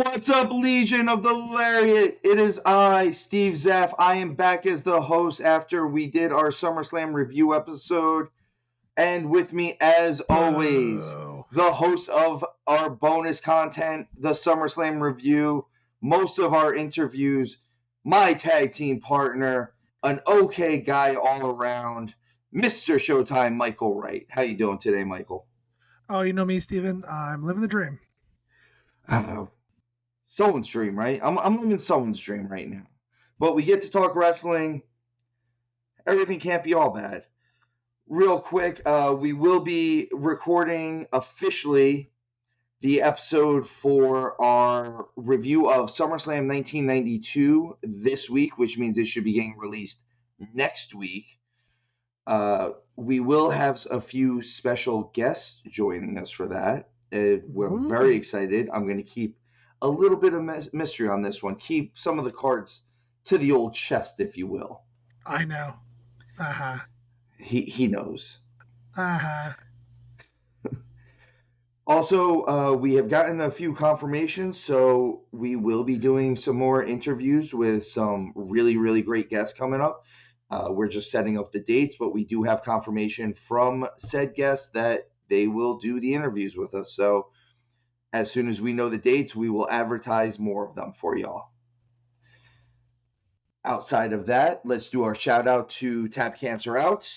What's up, Legion of the Lariat? It is I, stevezapf. I am back as the host after we did our SummerSlam review episode. And with me, as always, the host of our bonus content, the SummerSlam review, most of our interviews, my tag team partner, an okay guy all around, Mr. Showtime, Michael Wright. How you doing today, Michael? Oh, you know me, Steven. I'm living the dream. Someone's dream, right? I'm living someone's dream right now. But we get to talk wrestling. Everything can't be all bad. Real quick, we will be recording officially the episode for our review of SummerSlam 1992 this week, which means it should be getting released next week. We will have a few special guests joining us for that. We're very excited. I'm going to keep a little bit of mystery on this one. Keep some of the cards to the old chest, if you will. I know. He knows. Also, we have gotten a few confirmations, so we will be doing some more interviews with some really, really great guests coming up. We're just setting up the dates, but we do have confirmation from said guests that they will do the interviews with us. So as soon as we know the dates, we will advertise more of them for y'all. Outside of that, let's do our shout out to Tap Cancer Out.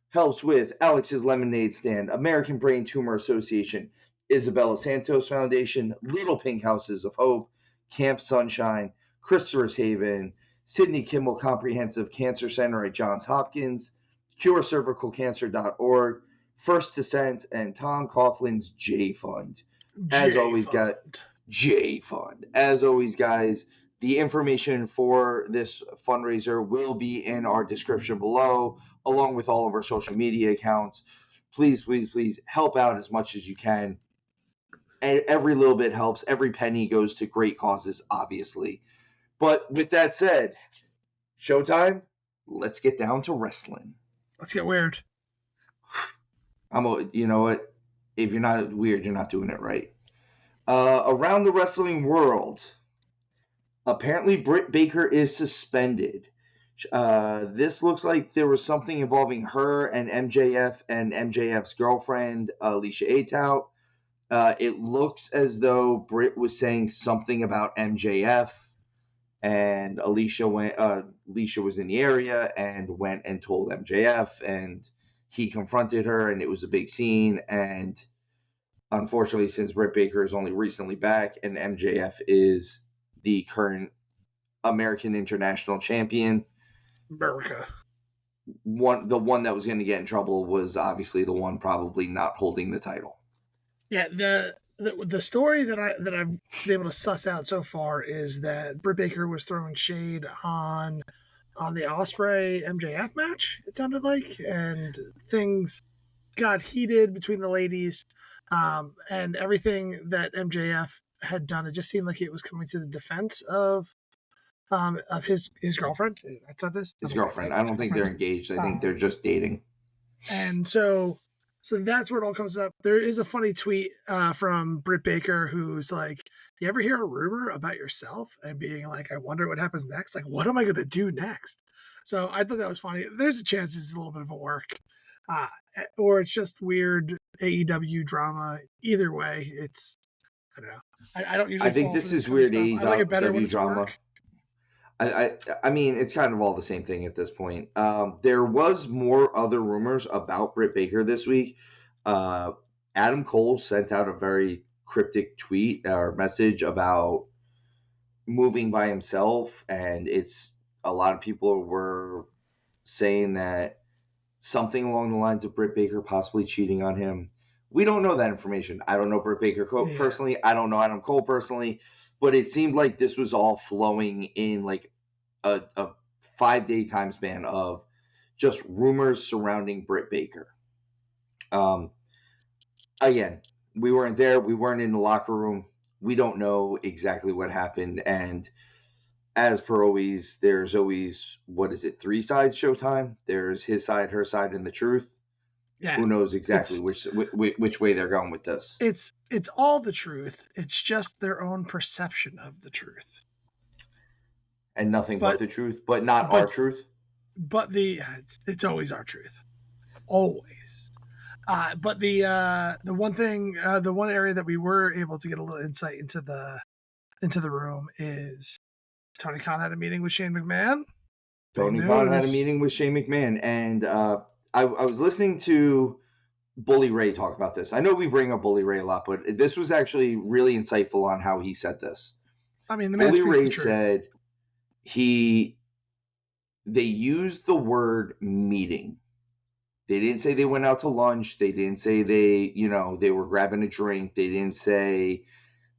Helps with Alex's Lemonade Stand, American Brain Tumor Association, Isabella Santos Foundation, Little Pink Houses of Hope, Camp Sunshine, Christopher's Haven, Sidney Kimmel Comprehensive Cancer Center at Johns Hopkins, CureCervicalCancer.org, First Descent, and Tom Coughlin's J Fund. As always, guys, J Fund. As always, guys, the information for this fundraiser will be in our description below, along with all of our social media accounts. Please, please, please help out as much as you can. Every little bit helps. Every penny goes to great causes, obviously. But with that said, Showtime, let's get down to wrestling. Let's get weird. You know what? If you're not weird, you're not doing it right. Around the wrestling world, apparently Britt Baker is suspended. This looks like there was something involving her and MJF and MJF's girlfriend, Alicia Atout. It looks as though Britt was saying something about MJF, and Alicia was in the area and went and told MJF, and he confronted her, and it was a big scene. And unfortunately, since Britt Baker is only recently back and MJF is the current American International Champion, the one that was going to get in trouble was obviously the one probably not holding the title. Yeah, the story that I've been able to suss out so far is that Britt Baker was throwing shade on the Ospreay MJF match, it sounded like, and things got heated between the ladies, and everything that MJF had done, it just seemed like it was coming to the defense of his girlfriend. That's not this. His girlfriend. I don't think they're engaged. I think they're just dating. And so that's where it all comes up. There is a funny tweet from Britt Baker who's like, you ever hear a rumor about yourself? And being like, I wonder what happens next. Like, what am I going to do next? So I thought that was funny. There's a chance it's a little bit of a work. Or it's just weird AEW drama. Either way, it's, I don't know. I don't usually. I think this is weird AEW I like it better when it's drama. I mean, it's kind of all the same thing at this point. There was more other rumors about Britt Baker this week. Adam Cole sent out a very cryptic tweet or message about moving by himself, and a lot of people were saying that something along the lines of Britt Baker possibly cheating on him. We don't know that information. I don't know Britt Baker personally. I don't know Adam Cole personally. But it seemed like this was all flowing in like a 5-day time span of just rumors surrounding Britt Baker. Again, we weren't there. We weren't in the locker room. We don't know exactly what happened. And as per always, there's always, 3 sides Showtime? There's his side, her side, and the truth. Yeah, who knows exactly it's which way they're going with this. it's all the truth. It's just their own perception of the truth. And nothing but But the truth, but not our but truth. but it's always our truth, always. But the one thing, the one area that we were able to get a little insight into the room is Tony Khan had a meeting with Shane McMahon. Big Tony Khan had a news. meeting with Shane McMahon, and I was listening to Bully Ray talk about this. I know we bring up Bully Ray a lot, but this was actually really insightful on how he said this. I mean, the man Bully speaks the Ray truth. said they used the word meeting. They didn't say they went out to lunch. They didn't say they were grabbing a drink. They didn't say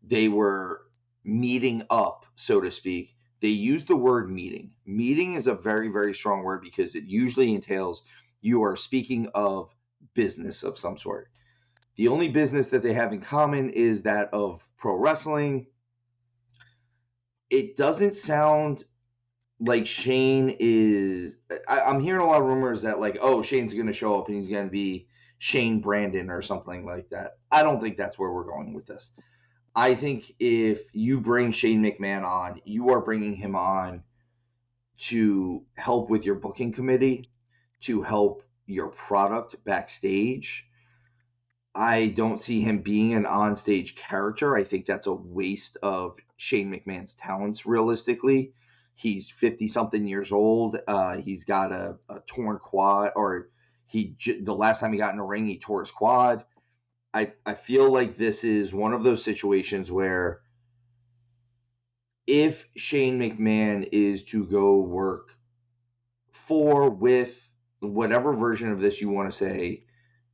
they were meeting up, so to speak. They used the word meeting. Meeting is a very, very strong word because it usually entails you are speaking of business of some sort. The only business that they have in common is that of pro wrestling. It doesn't sound like Shane is. I'm hearing a lot of rumors that Shane's going to show up and he's going to be Shane Brandon or something like that. I don't think that's where we're going with this. I think if you bring Shane McMahon on, you are bringing him on to help with your booking committee, to help your product backstage. I don't see him being an onstage character. I think that's a waste of Shane McMahon's talents, realistically. He's 50-something years old. He's got a torn quad, or the last time he got in a ring, he tore his quad. I feel like this is one of those situations where if Shane McMahon is to go work with whatever version of this you want to say,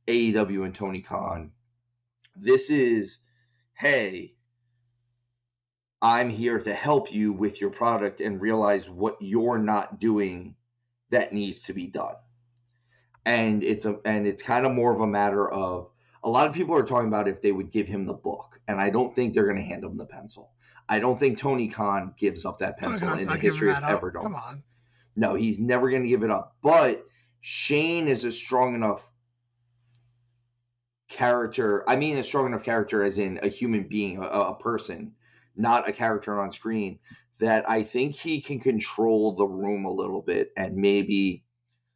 AEW and Tony Khan, this is, hey, I'm here to help you with your product and realize what you're not doing that needs to be done. And it's kind of more of a matter of, a lot of people are talking about if they would give him the book, and I don't think they're going to hand him the pencil. I don't think Tony Khan gives up that pencil in the history of Everdome. Come on. No, he's never going to give it up. But Shane is a strong enough character. I mean, a strong enough character as in a human being, a person, not a character on screen, that I think he can control the room a little bit and maybe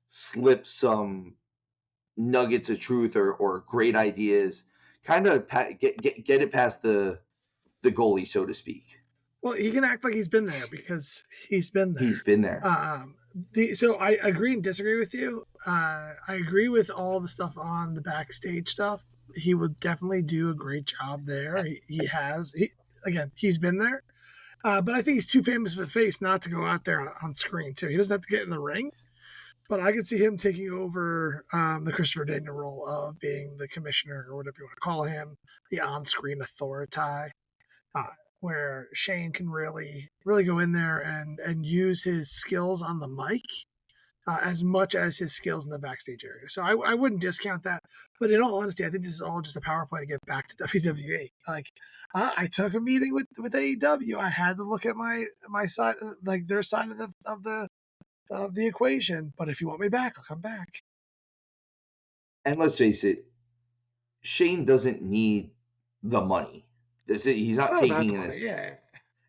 slip some nuggets of truth or great ideas, kind of get it past the goalie, so to speak. Well, he can act like he's been there because he's been there. He's been there. So I agree and disagree with you. I agree with all the stuff on the backstage stuff. He would definitely do a great job there. He's been there. But I think he's too famous of a face not to go out there on screen too. He doesn't have to get in the ring. But I could see him taking over the Christopher Daniel role of being the commissioner, or whatever you want to call him, the on-screen authority, where Shane can really, really go in there and use his skills on the mic as much as his skills in the backstage area. So I wouldn't discount that. But in all honesty, I think this is all just a power play to get back to WWE. Like, I took a meeting with AEW. I had to look at my side, like their side of the equation, but if you want me back, I'll come back. And let's face it, Shane doesn't need the money. He's not taking this. Yeah.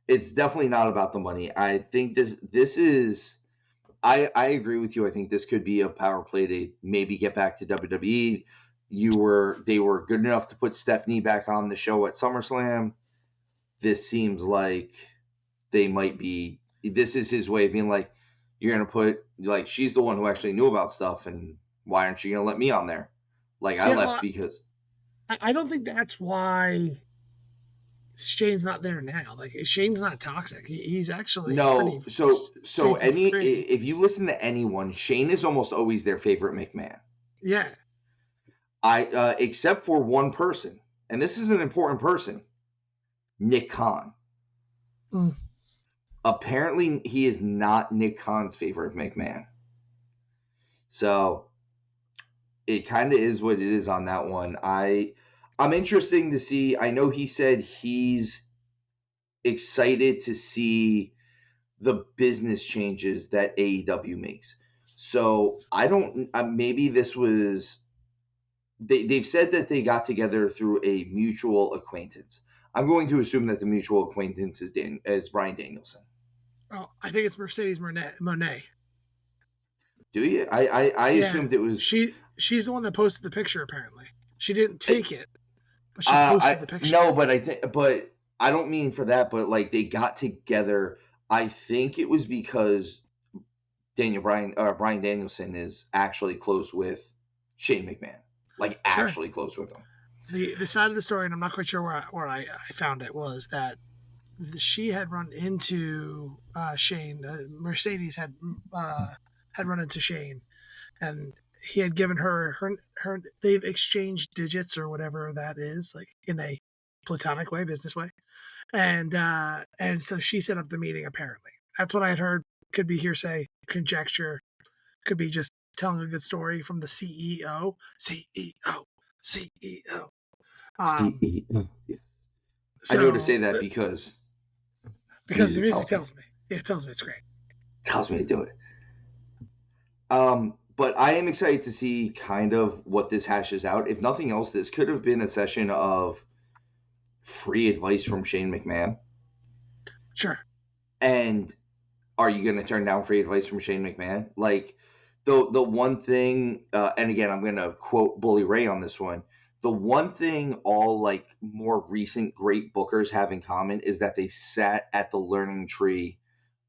It's definitely not about the money. I think this is. I agree with you. I think this could be a power play to maybe get back to WWE. They were good enough to put Stephanie back on the show at SummerSlam. This seems like they might be. This is his way of being like, you're going to put, like, she's the one who actually knew about stuff, and why aren't you going to let me on there? Like, I left because... I don't think that's why Shane's not there now. Like, Shane's not toxic. He's actually if you listen to anyone, Shane is almost always their favorite McMahon. Yeah. Except for one person, and this is an important person, Nick Khan. Apparently, he is not Nick Khan's favorite McMahon. So, it kind of is what it is on that one. I'm interested to see. I know he said he's excited to see the business changes that AEW makes. So, I don't... maybe this was they've said that they got together through a mutual acquaintance. I'm going to assume that the mutual acquaintance is Bryan Danielson. Oh, I think it's Mercedes Monet. Do you? I assumed it was. She's the one that posted the picture. Apparently, she didn't take it, but she posted the picture. No, but I don't mean for that. But like they got together. I think it was because Bryan Danielson is actually close with Shane McMahon. Like actually close with him. The side of the story, and I'm not quite sure where I found it, was that she had run into Shane. Mercedes had run into Shane, and he had given her. They've exchanged digits or whatever that is, like in a platonic way, business way, and so she set up the meeting. Apparently, that's what I had heard. Could be hearsay, conjecture, could be just telling a good story from the CEO. CEO. Yes. So, I know to say that because the music tells me. It tells me it's great. Tells me to do it. But I am excited to see kind of what this hashes out. If nothing else, this could have been a session of free advice from Shane McMahon. Sure. And are you going to turn down free advice from Shane McMahon? Like the one thing, and again, I'm going to quote Bully Ray on this one. The one thing all like more recent great bookers have in common is that they sat at the learning tree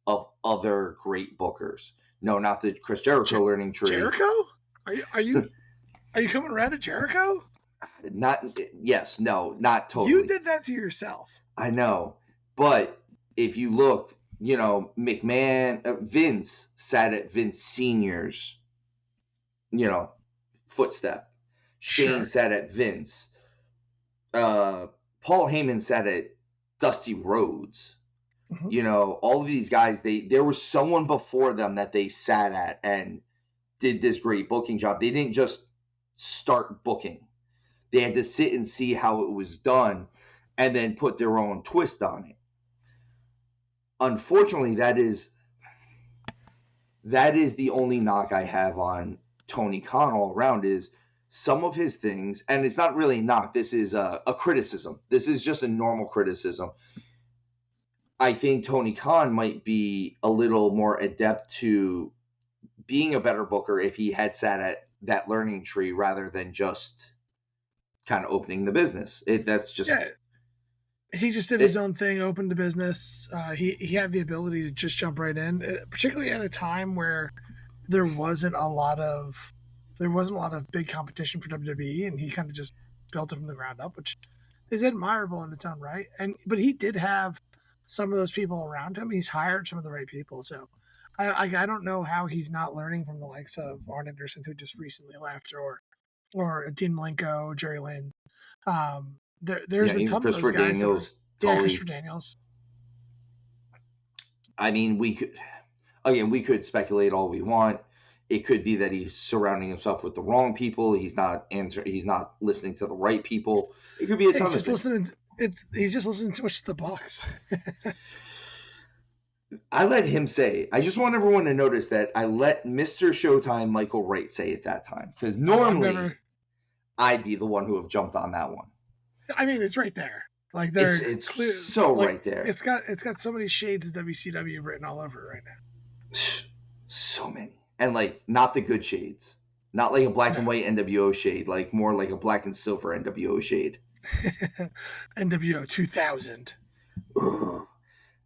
of other great bookers. No, not the Chris Jericho learning tree. Jericho? Are you coming around to Jericho? Not totally. You did that to yourself. I know, but if you looked, McMahon, Vince sat at Vince Senior's, footstep. Shane sat at Vince. Paul Heyman sat at Dusty Rhodes. Mm-hmm. All of these guys, there was someone before them that they sat at and did this great booking job. They didn't just start booking. They had to sit and see how it was done and then put their own twist on it. Unfortunately, that is the only knock I have on Tony Khan all around is some of his things, and it's not really a knock. This is a criticism. This is just a normal criticism. I think Tony Khan might be a little more adept to being a better booker if he had sat at that learning tree rather than just kind of opening the business. He just did his own thing, opened the business. He had the ability to just jump right in, particularly at a time where there wasn't a lot of big competition for WWE, and he kind of just built it from the ground up, which is admirable in its own right. But he did have some of those people around him. He's hired some of the right people, so I don't know how he's not learning from the likes of Arn Anderson, who just recently left, or Dean Malenko, Jerry Lynn. There's a ton of those guys. Christopher Daniels. I mean, we could speculate all we want. It could be that he's surrounding himself with the wrong people. He's not listening to the right people. It could be a ton of things. He's just listening too much to the Bucks. I let him say. I just want everyone to notice that I let Mr. Showtime Michael Wright say it that time, because normally I'd be the one who have jumped on that one. I mean, it's right there. Like it's clear, so like, right there. It's got so many shades of WCW written all over it right now. So many, and like not the good shades, not like a black and white NWO shade, like more like a black and silver NWO shade. NWO 2000.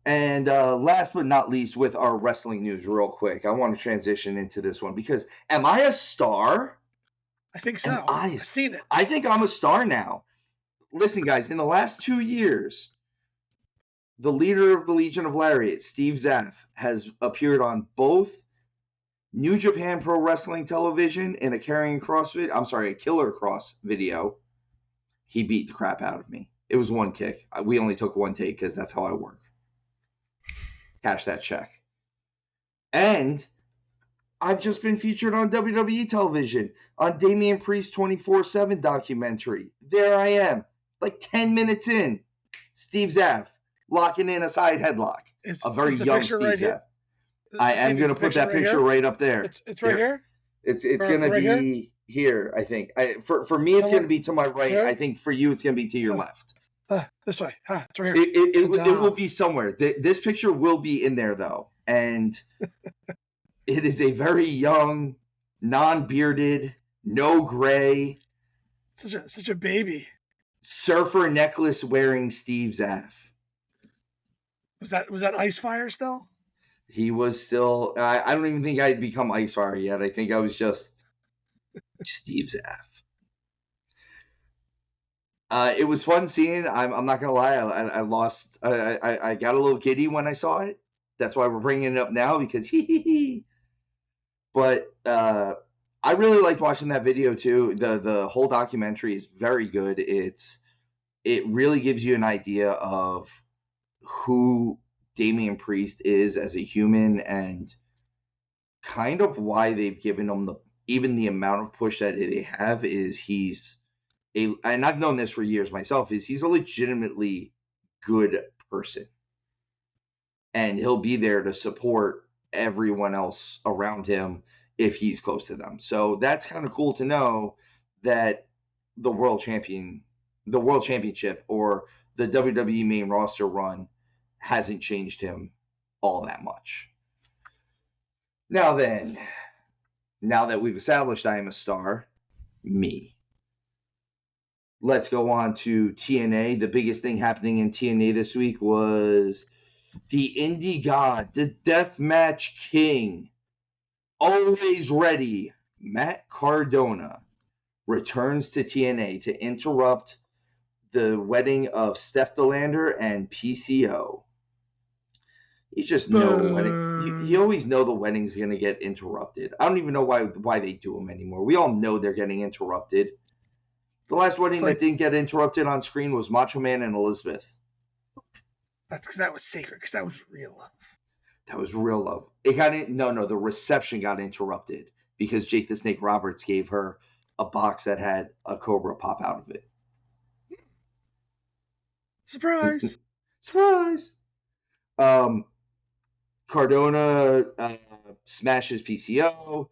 And last but not least, with our wrestling news, real quick, I want to transition into this one because am I a star? I think so. I've seen it. I think I'm a star now. Listen, guys, in the last 2 years, the leader of the Legion of Lariat, Steve Zapf, has appeared on both New Japan Pro Wrestling Television in a Killer Cross video. He beat the crap out of me. It was one kick. We only took one take because that's how I work. Cash that check. And I've just been featured on WWE television on Damian Priest 24/7 documentary. There I am, like 10 minutes in. Steve Zapf locking in a side headlock. A very young Steve Zapf. I am going to put that picture right up there. It's right here? It's going to be... here. I think for me it's going Somewhere to be to my right. here. I think for you it's going to be to your left. This way. It's right here. It will be somewhere. This picture will be in there though, and it is a very young, non-bearded, no gray, such a baby. surfer necklace wearing stevezapf. Was that Icefire still? He was still. I don't even think I'd become Icefire yet. I think I was just stevezapf. It was fun seeing. I'm not gonna lie. I lost. I got a little giddy when I saw it. That's why we're bringing it up now because he. But I really liked watching that video too. The whole documentary is very good. It really gives you an idea of who Damian Priest is as a human and kind of why they've given him even the amount of push that they have. Is and I've known this for years myself, is he's a legitimately good person. And he'll be there to support everyone else around him if he's close to them. So that's kind of cool to know that the world championship or the WWE main roster run hasn't changed him all that much. Now that we've established I am a star, me. Let's go on to TNA. The biggest thing happening in TNA this week was the Indie God, the Deathmatch King, always ready, Matt Cardona, returns to TNA to interrupt the wedding of Steph DeLander and PCO. You just know wedding. You always know the wedding's going to get interrupted. I don't even know why they do them anymore. We all know they're getting interrupted. The last wedding that didn't get interrupted on screen was Macho Man and Elizabeth. That's because that was sacred, because that was real love. That was real love. It got the reception got interrupted because Jake the Snake Roberts gave her a box that had a cobra pop out of it. Surprise! Surprise! Cardona smashes PCO.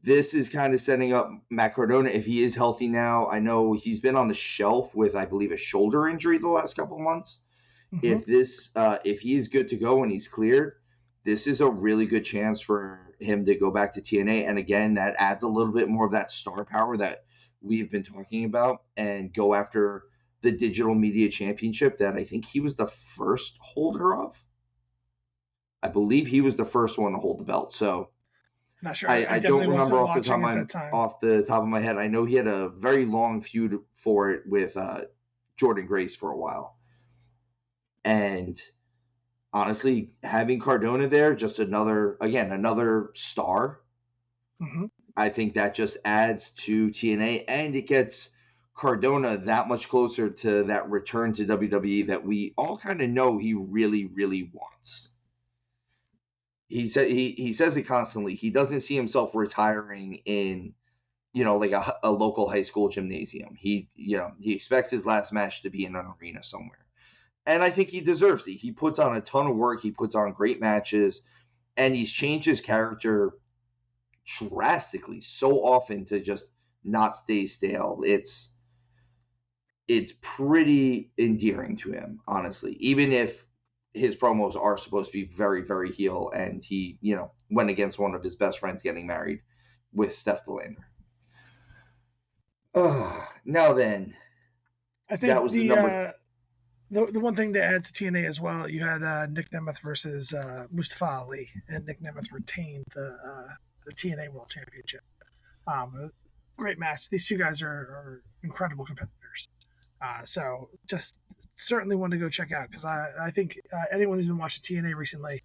This is kind of setting up Matt Cardona if he is healthy now. I know he's been on the shelf with, I believe, a shoulder injury the last couple of months. Mm-hmm. If he is good to go and he's cleared, this is a really good chance for him to go back to TNA. And again, that adds a little bit more of that star power that we've been talking about and go after the Digital Media Championship that I think he was the first holder of. I believe he was the first one to hold the belt. So not sure. I don't remember off the top of my head. I know he had a very long feud for it with Jordan Grace for a while. And honestly, having Cardona there, just another star. Mm-hmm. I think that just adds to TNA, and it gets Cardona that much closer to that return to WWE that we all kind of know he really, really wants. He says it constantly. He doesn't see himself retiring in, like a local high school gymnasium. He expects his last match to be in an arena somewhere. And I think he deserves it. He puts on a ton of work. He puts on great matches. And he's changed his character drastically so often to just not stay stale. It's pretty endearing to him, honestly. Even if his promos are supposed to be very, very heel, and he, went against one of his best friends getting married with Steph DeLander. Now then, I think that was the number. The one thing to add to TNA as well, you had Nick Nemeth versus Mustafa Ali, and Nick Nemeth retained the TNA World Championship. Great match. These two guys are incredible competitors. So just certainly one to go check out, because I think anyone who's been watching TNA recently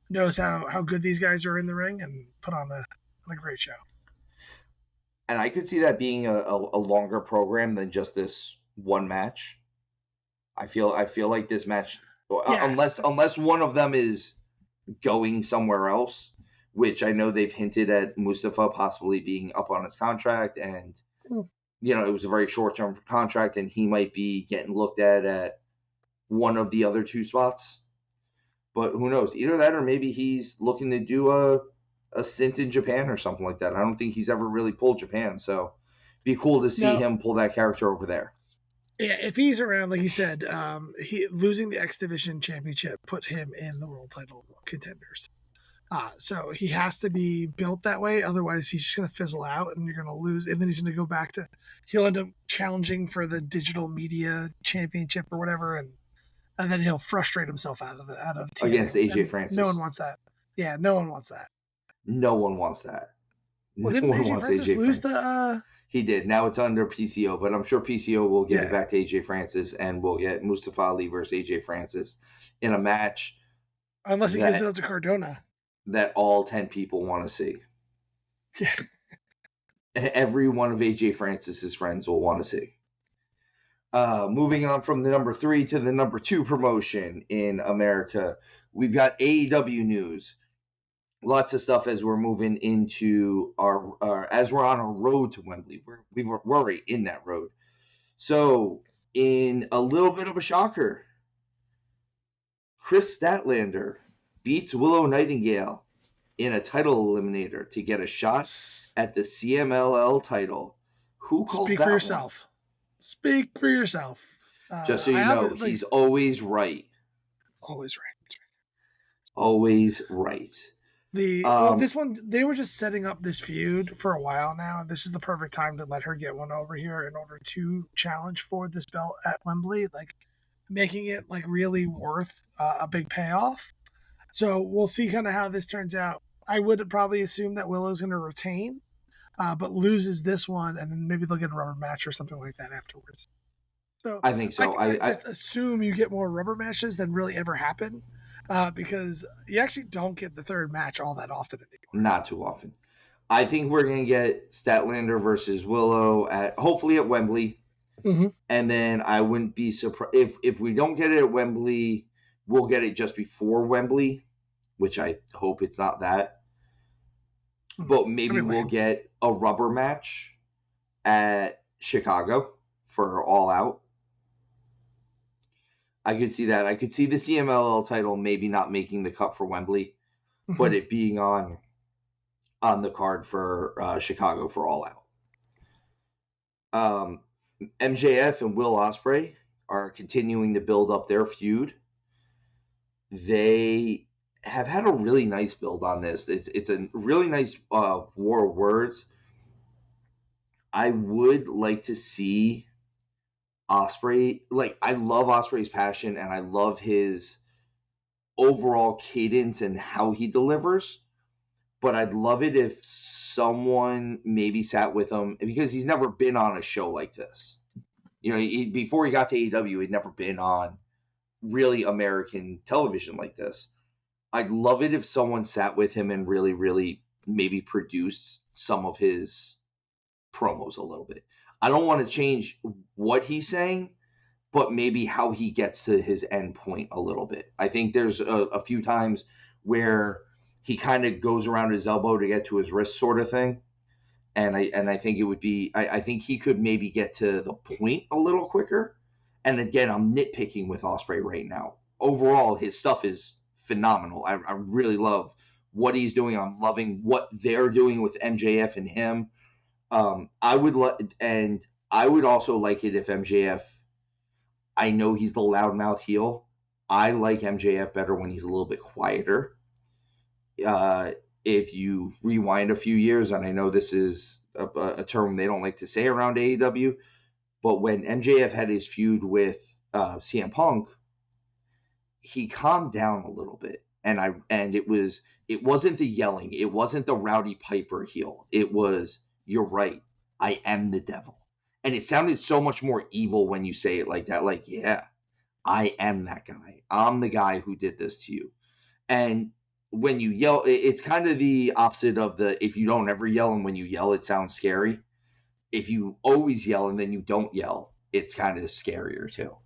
knows how good these guys are in the ring and put on a great show. And I could see that being a longer program than just this one match. I feel like this match, unless one of them is going somewhere else, which I know they've hinted at Mustafa possibly being up on his contract, and it was a very short-term contract, and he might be getting looked at one of the other two spots. But who knows? Either that, or maybe he's looking to do a stint in Japan or something like that. I don't think he's ever really pulled Japan, so it'd be cool to see No, him pull that character over there. yeah, if he's around, like you said, he losing the X Division championship put him in the world title contenders. So he has to be built that way. Otherwise, he's just going to fizzle out, and you're going to lose. And then he's going to go back to. He'll end up challenging for the digital media championship or whatever, and then he'll frustrate himself out of TNA. Against AJ And Francis. no one wants that. Yeah, no one wants that. No one wants that. Well, didn't AJ Francis lose the? He did. Now it's under PCO, but I'm sure PCO will give it back to AJ Francis, and we'll get Mustafa Ali versus AJ Francis in a match. Unless he gives it up to Cardona. That all 10 people want to see. Yeah. Every one of AJ Francis's friends will want to see. Moving on from the number 3 to the number 2 promotion in America, we've got AEW news. Lots of stuff as we're moving into as we're on our road to Wembley. We're already in that road. So, in a little bit of a shocker, Chris Statlander beats Willow Nightingale in a title eliminator to get a shot at the CMLL title. Who called Speak that for yourself. One? Speak for yourself. Just so you know, he's always right. Always right. Always right. This one, they were just setting up this feud for a while now. This is the perfect time to let her get one over here in order to challenge for this belt at Wembley, like making it like really worth a big payoff. So we'll see kind of how this turns out. I would probably assume that Willow's going to retain, but loses this one, and then maybe they'll get a rubber match or something like that afterwards. So I think so. I just assume you get more rubber matches than really ever happen, because you actually don't get the third match all that often anymore. Not too often. I think we're going to get Statlander versus Willow hopefully at Wembley, and then I wouldn't be surprised if we don't get it at Wembley. We'll get it just before Wembley, which I hope it's not that. But maybe we'll get a rubber match at Chicago for All Out. I could see that. I could see the CMLL title maybe not making the cut for Wembley, but it being on the card for Chicago for All Out. MJF and Will Ospreay are continuing to build up their feud. They have had a really nice build on this. It's a really nice war of words. I would like to see Ospreay. Like, I love Ospreay's passion, and I love his overall cadence and how he delivers. But I'd love it if someone maybe sat with him, because he's never been on a show like this. You know, before he got to AEW, he'd never been on really American television like this. I'd love it if someone sat with him and really, really maybe produced some of his promos a little bit. I don't want to change what he's saying, but maybe how he gets to his end point a little bit. I think there's a few times where he kind of goes around his elbow to get to his wrist sort of thing. And I think it would be, I think he could maybe get to the point a little quicker. And again, I'm nitpicking with Ospreay right now. Overall, his stuff is phenomenal. I really love what he's doing. I'm loving what they're doing with MJF and him. I would also like it if MJF, I know he's the loudmouth heel. I like MJF better when he's a little bit quieter. If you rewind a few years, and I know this is a term they don't like to say around AEW, but when MJF had his feud with CM Punk, he calmed down a little bit, and it wasn't the yelling, it wasn't the Rowdy Piper heel. It was, you're right, I am the devil, and it sounded so much more evil when you say it like that. Like, yeah, I am that guy. I'm the guy who did this to you. And when you yell, it's kind of the opposite of if you don't ever yell, and when you yell, it sounds scary. If you always yell and then you don't yell, it's kind of scarier too.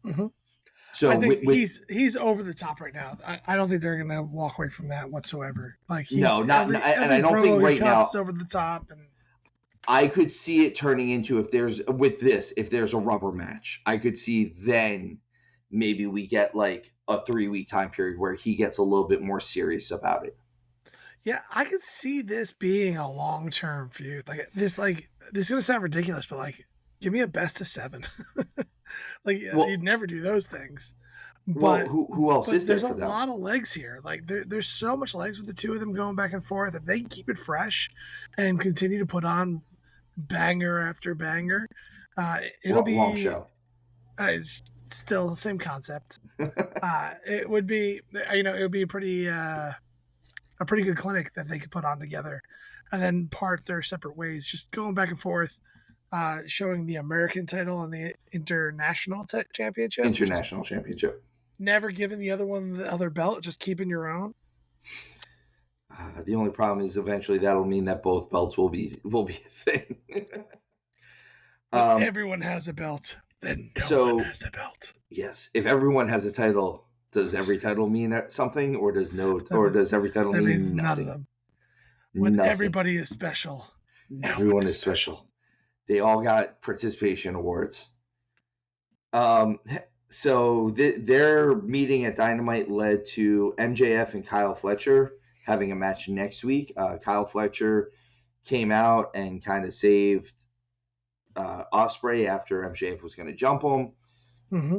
So I think he's over the top right now. I don't think they're going to walk away from that whatsoever. Like, and I don't think right now it's over the top. And I could see it turning into, if there's a rubber match, I could see then maybe we get like a 3-week time period where he gets a little bit more serious about it. Yeah, I could see this being a long-term feud. Like this is gonna sound ridiculous, but like, give me a best of 7. Like Well, you'd never do those things, well, but who else is there there's a for them? lot of legs here. Like there's so much legs with the two of them going back and forth. If they can keep it fresh and continue to put on banger after banger, it'll Wrong be show. it's still the same concept. It would be, it would be a pretty good clinic that they could put on together, and then part their separate ways, just going back and forth, showing the American title and the international championship, just International championship. never giving the other one the other belt, just keeping your own. The only problem is eventually that'll mean that both belts will be a thing. When um, everyone has a belt, then no one so has a belt. yes, if everyone has a title, does every title mean something, or That means does every title that means mean none of nothing? them. When Nothing. everybody is special, no one Everyone is is special. special. They all got participation awards. Um, so their meeting at Dynamite led to MJF and Kyle Fletcher having a match next week. Kyle Fletcher came out and kind of saved Ospreay after MJF was going to jump him. Mm-hmm.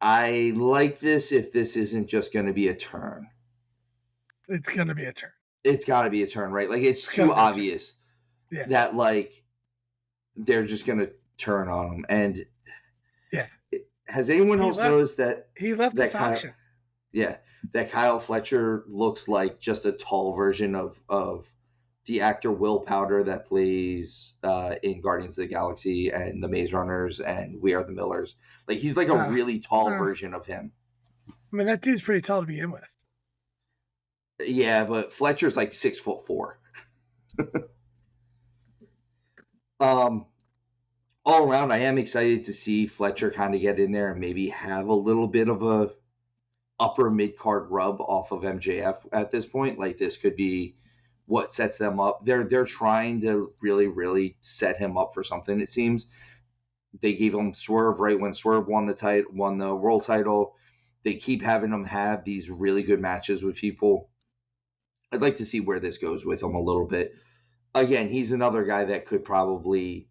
I like this if this isn't just going to be a turn. It's gonna be a turn. It's got to be a turn, right? Like it's It's gotta too be a turn. obvious Yeah. that like they're just going to turn on him. And Yeah. has anyone He else left- noticed that He left the that Kyle, faction. that Kyle Fletcher looks like just a tall version of the actor Will Powder that plays in Guardians of the Galaxy and The Maze Runners and We Are the Millers. Like he's like a really tall version of him. I mean, that dude's pretty tall to begin with. Yeah, but Fletcher's like 6'4". All around, I am excited to see Fletcher kind of get in there and maybe have a little bit of a upper mid card rub off of MJF at this point. Like this could be what sets them up. They're trying to really set him up for something. It seems they gave him Swerve right when Swerve won the world title. They keep having him have these really good matches with people. I'd like to see where this goes with him a little bit. Again, he's another guy that could probably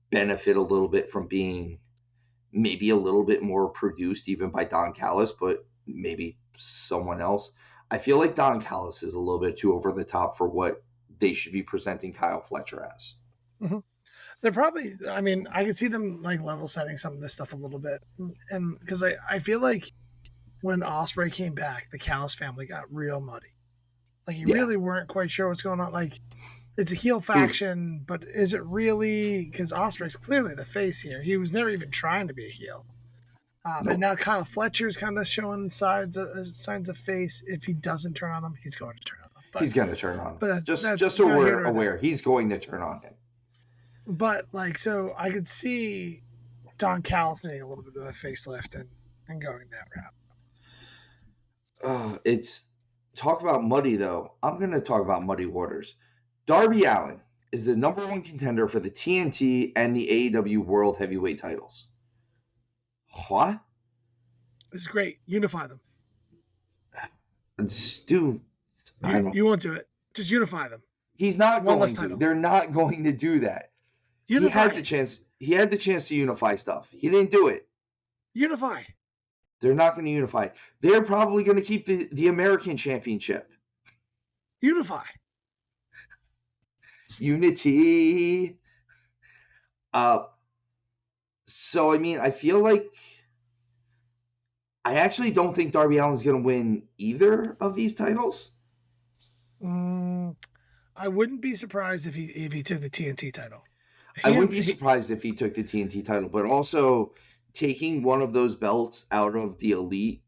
benefit a little bit from being maybe a little bit more produced even by Don Callis, but maybe someone else. I feel like Don Callis is a little bit too over the top for what they should be presenting Kyle Fletcher as. Mm-hmm. They're probably, I mean, I could see them like level setting some of this stuff a little bit. And because I feel like when Ospreay came back, the Callis family got real muddy. Like you really weren't quite sure what's going on. Like it's a heel faction, but is it really? Because Ospreay's clearly the face here. He was never even trying to be a heel. Nope. And now Kyle Fletcher's kind of showing signs of face. If he doesn't turn on him, he's going to turn on him. He's going to turn on him. But just so we're aware, he's going to turn on him. But like, so I could see Don Callis needing a little bit of a facelift and going that route. It's talk about muddy though. I'm going to talk about muddy waters. Darby Allin is the number one contender for the TNT and the AEW World Heavyweight titles. What? This is great. Unify them. Dude, you won't do it. Just unify them. He's not going to. They're not going to do that. Unify. He had the chance. He had the chance to unify stuff. He didn't do it. Unify. They're not going to unify. They're probably going to keep the American Championship. Unify. Unity. So I mean, I feel like I actually don't think Darby Allin's going to win either of these titles. I wouldn't be surprised if he took the TNT title. I wouldn't be surprised if he took the TNT title, but also taking one of those belts out of the Elite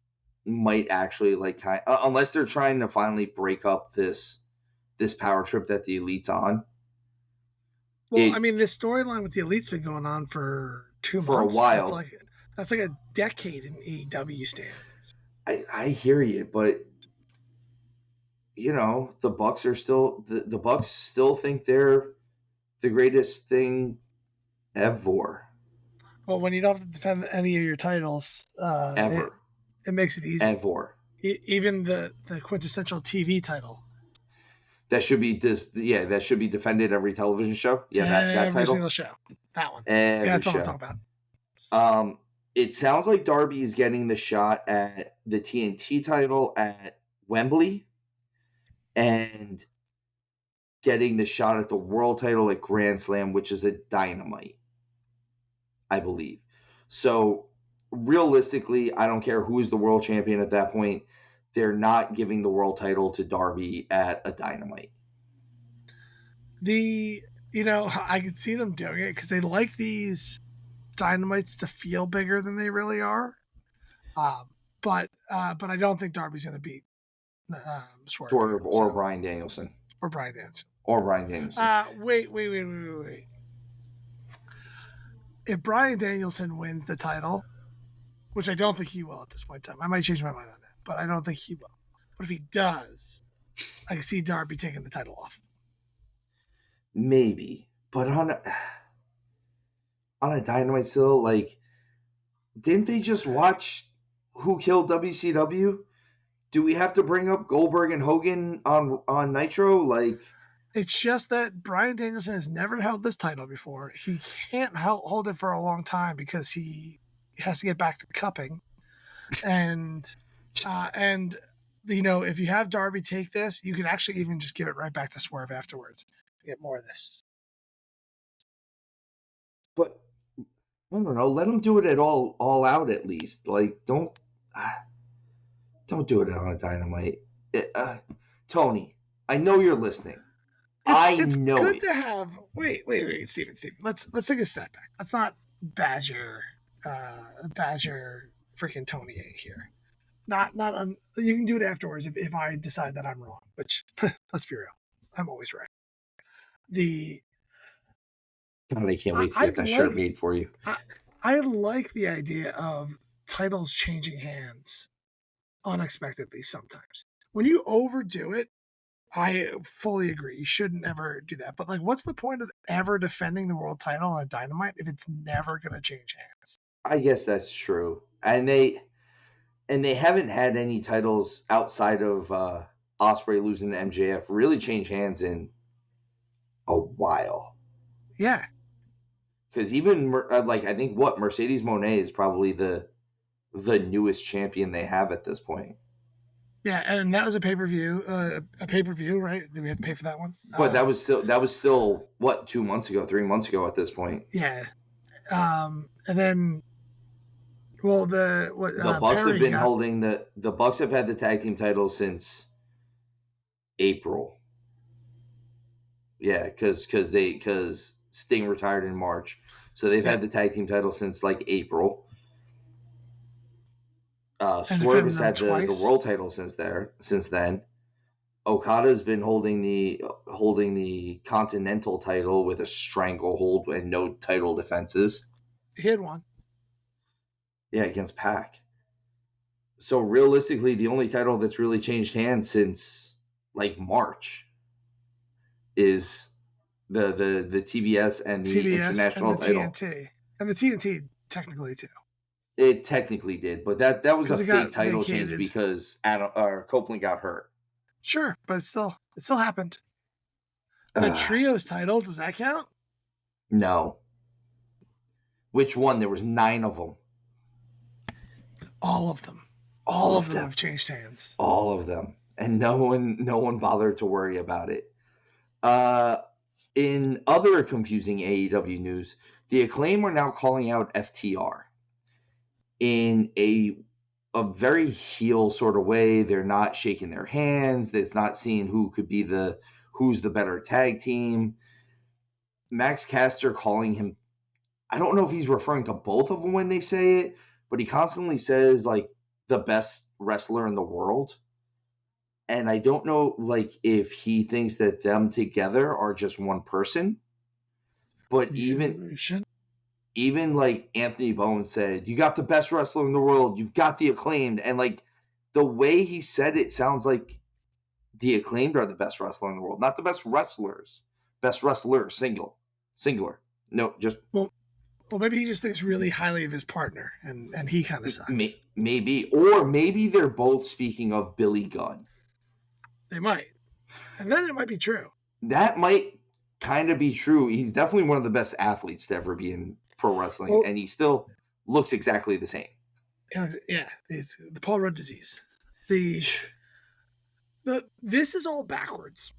might actually unless they're trying to finally break up this power trip that the Elite's on. Well, I mean, this storyline with the Elite's been going on for 2 months. For a while. That's like a decade in AEW stands. I hear you, but the Bucks are still the Bucks still think they're the greatest thing ever. Well, when you don't have to defend any of your titles, ever, it makes it easy. Ever. Even the quintessential TV title. That should be that should be defended every television show. Yeah, that Every title. single show. That one. Yeah, Every that's what I'm show. talking about. It sounds like Darby is getting the shot at the TNT title at Wembley and getting the shot at the world title at Grand Slam, which is a Dynamite, I believe. So realistically, I don't care who is the world champion at that point. They're not giving the world title to Darby at a Dynamite. I could see them doing it because they like these Dynamites to feel bigger than they really are. But I don't think Darby's going to beat Swerve or Bryan Danielson. Or Bryan Danielson. Or Bryan Danielson. Wait. If Bryan Danielson wins the title, which I don't think he will at this point in time, I might change my mind on that, but I don't think he will. But if he does, I can see Darby taking the title off. Maybe, but on a Dynamite still, like, didn't they just watch Who Killed WCW? Do we have to bring up Goldberg and Hogan on Nitro? Like, it's just that Bryan Danielson has never held this title before. He can't hold it for a long time because he has to get back to cupping, and if you have Darby take this, you can actually even just give it right back to Swerve afterwards. Get more of this. But I don't know. Let him do it at all out at least. Like, don't do it on a Dynamite. Tony, I know you're listening. It's good to have. Wait, Steven. Let's take a step back. Let's not badger freaking Tony A here. Not you can do it afterwards if I decide that I'm wrong. Which let's be real, I'm always right. God, I can't wait to get that shirt made for you. I like the idea of titles changing hands unexpectedly sometimes. When you overdo it, I fully agree. You shouldn't ever do that. But, like, what's the point of ever defending the world title on a Dynamite if it's never going to change hands? I guess that's true. And they haven't had any titles outside of Ospreay losing to MJF really change hands in a while. Yeah. Because even, I think Mercedes Moné is probably the newest champion they have at this point. Yeah, and that was a pay-per-view, right? Did we have to pay for that one? But that was still what, 2 months ago, 3 months ago at this point. Yeah, and then, well, the Bucks have been holding the Bucks have had the tag team title since April. Yeah, because Sting retired in March, so they've had the tag team title since like April. Swerve has had the world title since then. Okada's been holding the Continental title with a stranglehold and no title defenses. He had one. Yeah, against Pac. So realistically, the only title that's really changed hands since like March is the TBS and the international and the title. TNT. And the TNT technically too. It technically did, but that was a fake title change because Copeland got hurt. Sure, but it still happened. The trios title, does that count? No. Which one? There was 9 of them. All of them. All of them have changed hands. All of them, and no one bothered to worry about it. In other confusing AEW news, the Acclaim are now calling out FTR in a very heel sort of way. They're not shaking their hands. It's not seeing who's the better tag team. Max Caster calling him, I don't know if he's referring to both of them when they say it, but he constantly says like the best wrestler in the world. And I don't know like if he thinks that them together are just one person. But even like Anthony Bowen said, you got the best wrestler in the world, you've got the Acclaimed, and like the way he said it sounds like the Acclaimed are the best wrestler in the world, not the best wrestlers. Best wrestler, singular. No, just Well, maybe he just thinks really highly of his partner, and he kind of sucks. Maybe, or maybe they're both speaking of Billy Gunn. They might, and then it might be true. That might kind of be true. He's definitely one of the best athletes to ever be in pro wrestling, Well, and he still looks exactly the same. yeah, it's the Paul Rudd disease. This is all backwards.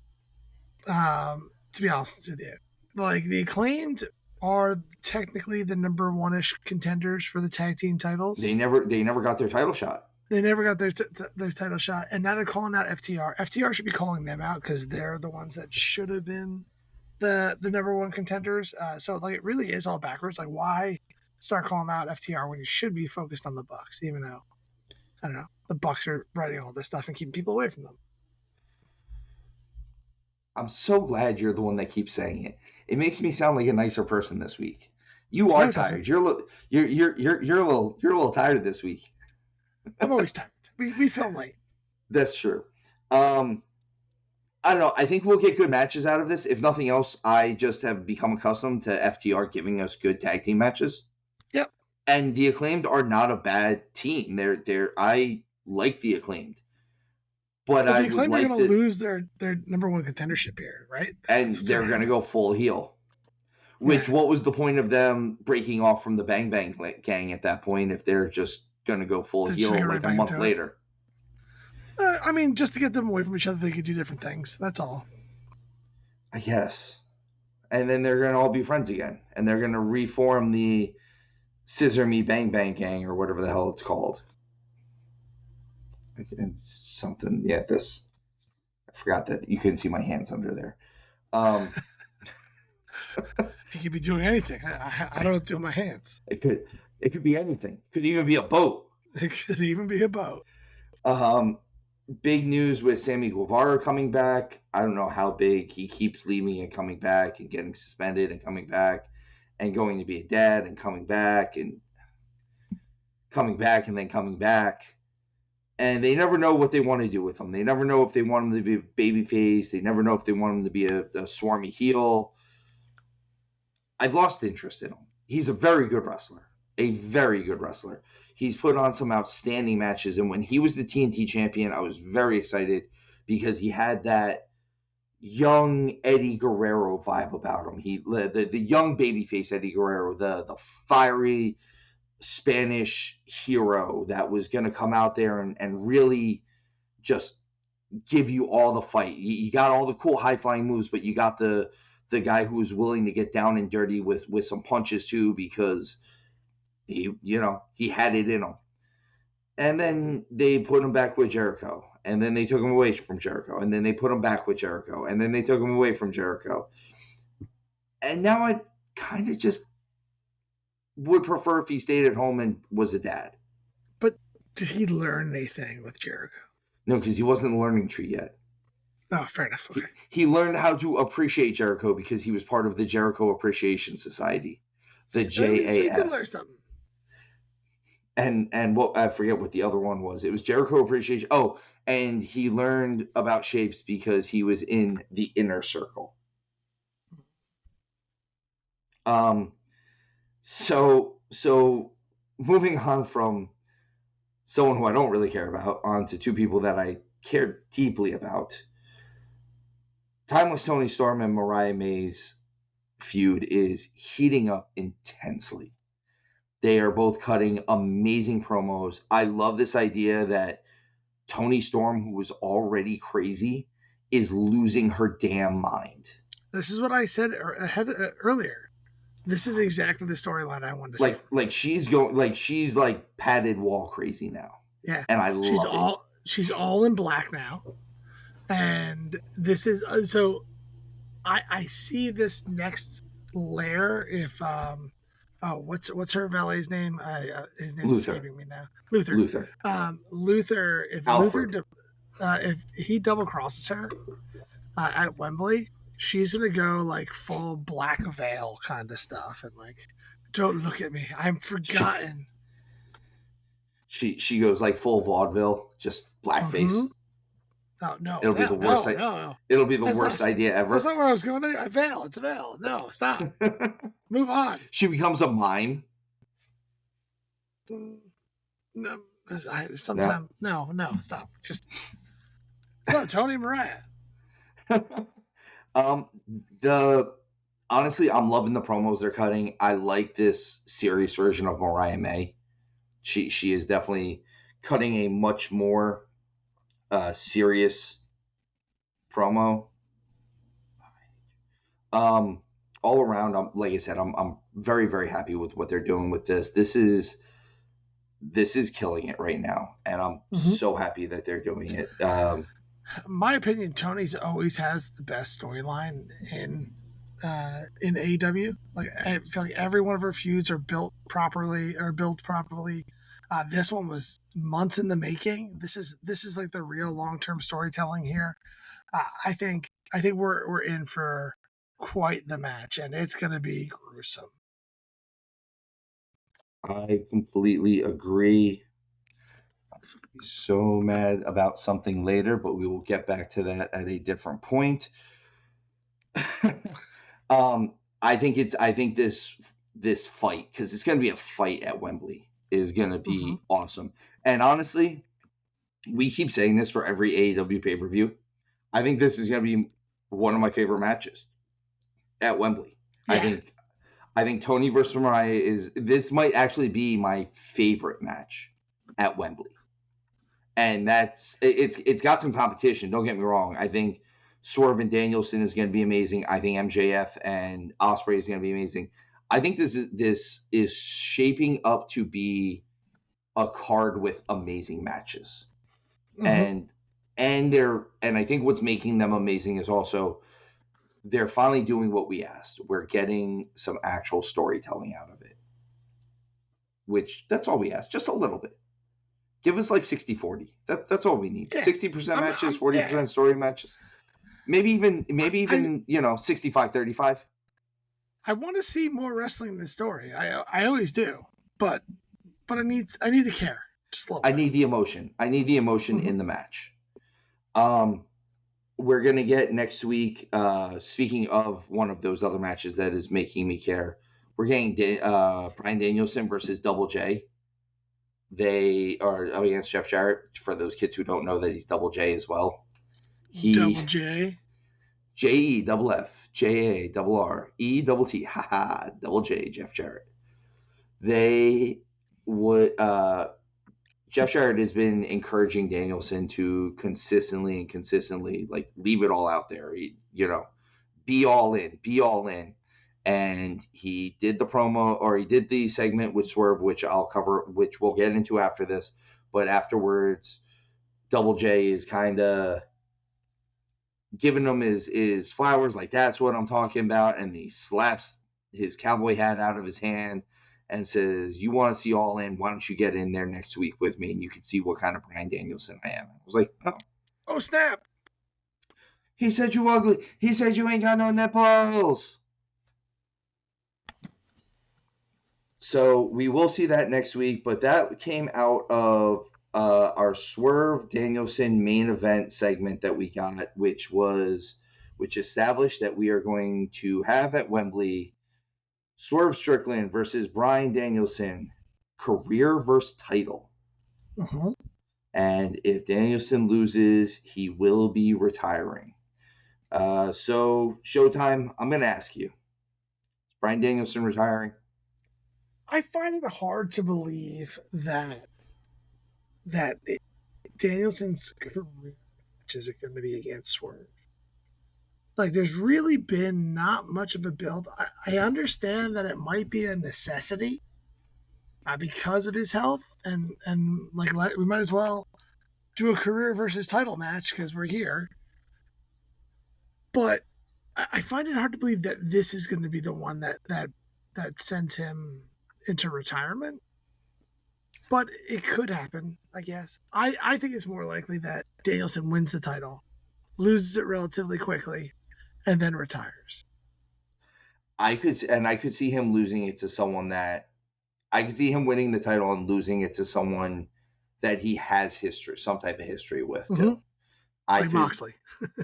To be honest with you, like the Acclaimed are technically the number one-ish contenders for the tag team titles. They never got their title shot. They never got their title shot, and now they're calling out FTR. FTR should be calling them out because they're the ones that should have been the number one contenders. So like it really is all backwards. Like why start calling out FTR when you should be focused on the Bucks? Even though I don't know, the Bucks are writing all this stuff and keeping people away from them. I'm so glad you're the one that keeps saying it. It makes me sound like a nicer person this week. You are tired. You're a little tired this week. I'm always tired. We film late. That's true. I don't know. I think we'll get good matches out of this. If nothing else, I just have become accustomed to FTR giving us good tag team matches. Yep. And the Acclaimed are not a bad team. I like the Acclaimed. But the Acclaimed are going to lose their number one contendership here, right? And they're going to go full heel. Which, what was the point of them breaking off from the Bang Bang gang at that point if they're just going to go full heel like a month later? I mean, just to get them away from each other, they could do different things. That's all. I guess. And then they're going to all be friends again. And they're going to reform the Scissor Me Bang Bang gang or whatever the hell it's called. It's something. Yeah, this. I forgot that you couldn't see my hands under there. He could be doing anything. I don't do my hands. It could be anything. It could even be a boat. It could even be a boat. Big news with Sammy Guevara coming back. I don't know how big. He keeps leaving and coming back and getting suspended and coming back and going to be a dad and coming back and then coming back. And they never know what they want to do with him. They never know if they want him to be a babyface. They never know if they want him to be a swarmy heel. I've lost interest in him. He's a very good wrestler. A very good wrestler. He's put on some outstanding matches. And when he was the TNT champion, I was very excited because he had that young Eddie Guerrero vibe about him. The young babyface Eddie Guerrero, the fiery Spanish hero that was going to come out there and really just give you all the fight. You got all the cool high-flying moves, but you got the guy who was willing to get down and dirty with some punches too because he had it in him. And then they put him back with Jericho. And then they took him away from Jericho. And then they put him back with Jericho. And then they took him away from Jericho. And now I kind of just would prefer if he stayed at home and was a dad. But did he learn anything with Jericho? No, because he wasn't a learning tree yet. Oh, fair enough. Okay. He learned how to appreciate Jericho because he was part of the Jericho Appreciation Society, the JAS. So he did learn something. And what I forget what the other one was. It was Jericho Appreciation. Oh, and he learned about shapes because he was in the inner circle. So moving on from someone who I don't really care about onto two people that I care deeply about. Timeless Toni Storm and Mariah May's feud is heating up intensely. They are both cutting amazing promos. I love this idea that Toni Storm, who was already crazy, is losing her damn mind. This is what I said earlier. This is exactly the storyline I wanted to see. She's like padded wall crazy now. Yeah, and I love it. She's all in black now, and this is so. I see this next layer if what's her valet's name? His name's escaping me now. Luther. Luther. If Alfred. Luther, if he double crosses her at Wembley, she's gonna go like full black veil kind of stuff and like, don't look at me, I'm forgotten. She goes like full vaudeville, just blackface. Oh, no, It'll be no, the worst. no, no. It'll be the That's worst not, idea that's ever. not where I was going. Avail. It's Avail. No, stop. Move on. She becomes a mime. No, No. sometimes, no, stop. Just, it's not Tony Mariah. um, the honestly, I'm loving the promos they're cutting. I like this serious version of Mariah May. She is definitely cutting a much more serious promo. Um, all around, like I said, I'm very very happy with what they're doing with this. This is killing it right now, and I'm so happy that they're doing it. My opinion, Tony's always has the best storyline in AEW. Like I feel like every one of her feuds are built properly. This one was months in the making. This is like the real long term storytelling here. I think we're in for quite the match, and it's going to be gruesome. I completely agree. So mad about something later, but we will get back to that at a different point. I think this fight, because it's going to be a fight at Wembley, is going to be awesome. And honestly, we keep saying this for every AEW pay per view. I think this is going to be one of my favorite matches at Wembley. Yeah. I think Tony versus Mariah this might actually be my favorite match at Wembley. And it's got some competition. Don't get me wrong. I think Swerve and Danielson is going to be amazing. I think MJF and Ospreay is going to be amazing. I think this is shaping up to be a card with amazing matches. And I think what's making them amazing is also they're finally doing what we asked. We're getting some actual storytelling out of it, which that's all we asked, just a little bit. Give us like 60-40. That's all we need. 60% matches, 40% story matches. Maybe even 65-35. I want to see more wrestling in this story. I always do, but I need to care just a little. I need the emotion. I need the emotion in the match. We're gonna get next week. Speaking of one of those other matches that is making me care, we're getting Bryan Danielson versus Double J. They are against Jeff Jarrett. For those kids who don't know that he's Double J as well. Double J. JEFF JARRETT. Haha. Double J. Jeff Jarrett. They would. Jeff Jarrett has been encouraging Danielson to consistently like leave it all out there. Be all in. And he did the promo, or he did the segment with Swerve, which I'll cover, which we'll get into after this. But afterwards, Double J is kind of giving him his flowers, like that's what I'm talking about. And he slaps his cowboy hat out of his hand and says, "You want to see All In? Why don't you get in there next week with me, and you can see what kind of Bryan Danielson I am." I was like, oh snap! He said you ugly. He said you ain't got no nipples. So we will see that next week, but that came out of our Swerve Danielson main event segment that we got, which established that we are going to have at Wembley Swerve Strickland versus Bryan Danielson, career versus title. And if Danielson loses, he will be retiring. So Showtime, I'm going to ask you, is Bryan Danielson retiring? I find it hard to believe that Danielson's career matches are going to be against Swerve. Like, there's really been not much of a build. I understand that it might be a necessity because of his health, and like we might as well do a career versus title match because we're here. But I find it hard to believe that this is going to be the one that sends him into retirement. But it could happen, I guess. I think it's more likely that Danielson wins the title, loses it relatively quickly, and then retires. I could see him losing it to someone that I could see him winning the title and losing it to someone that he has some type of history with. I Like could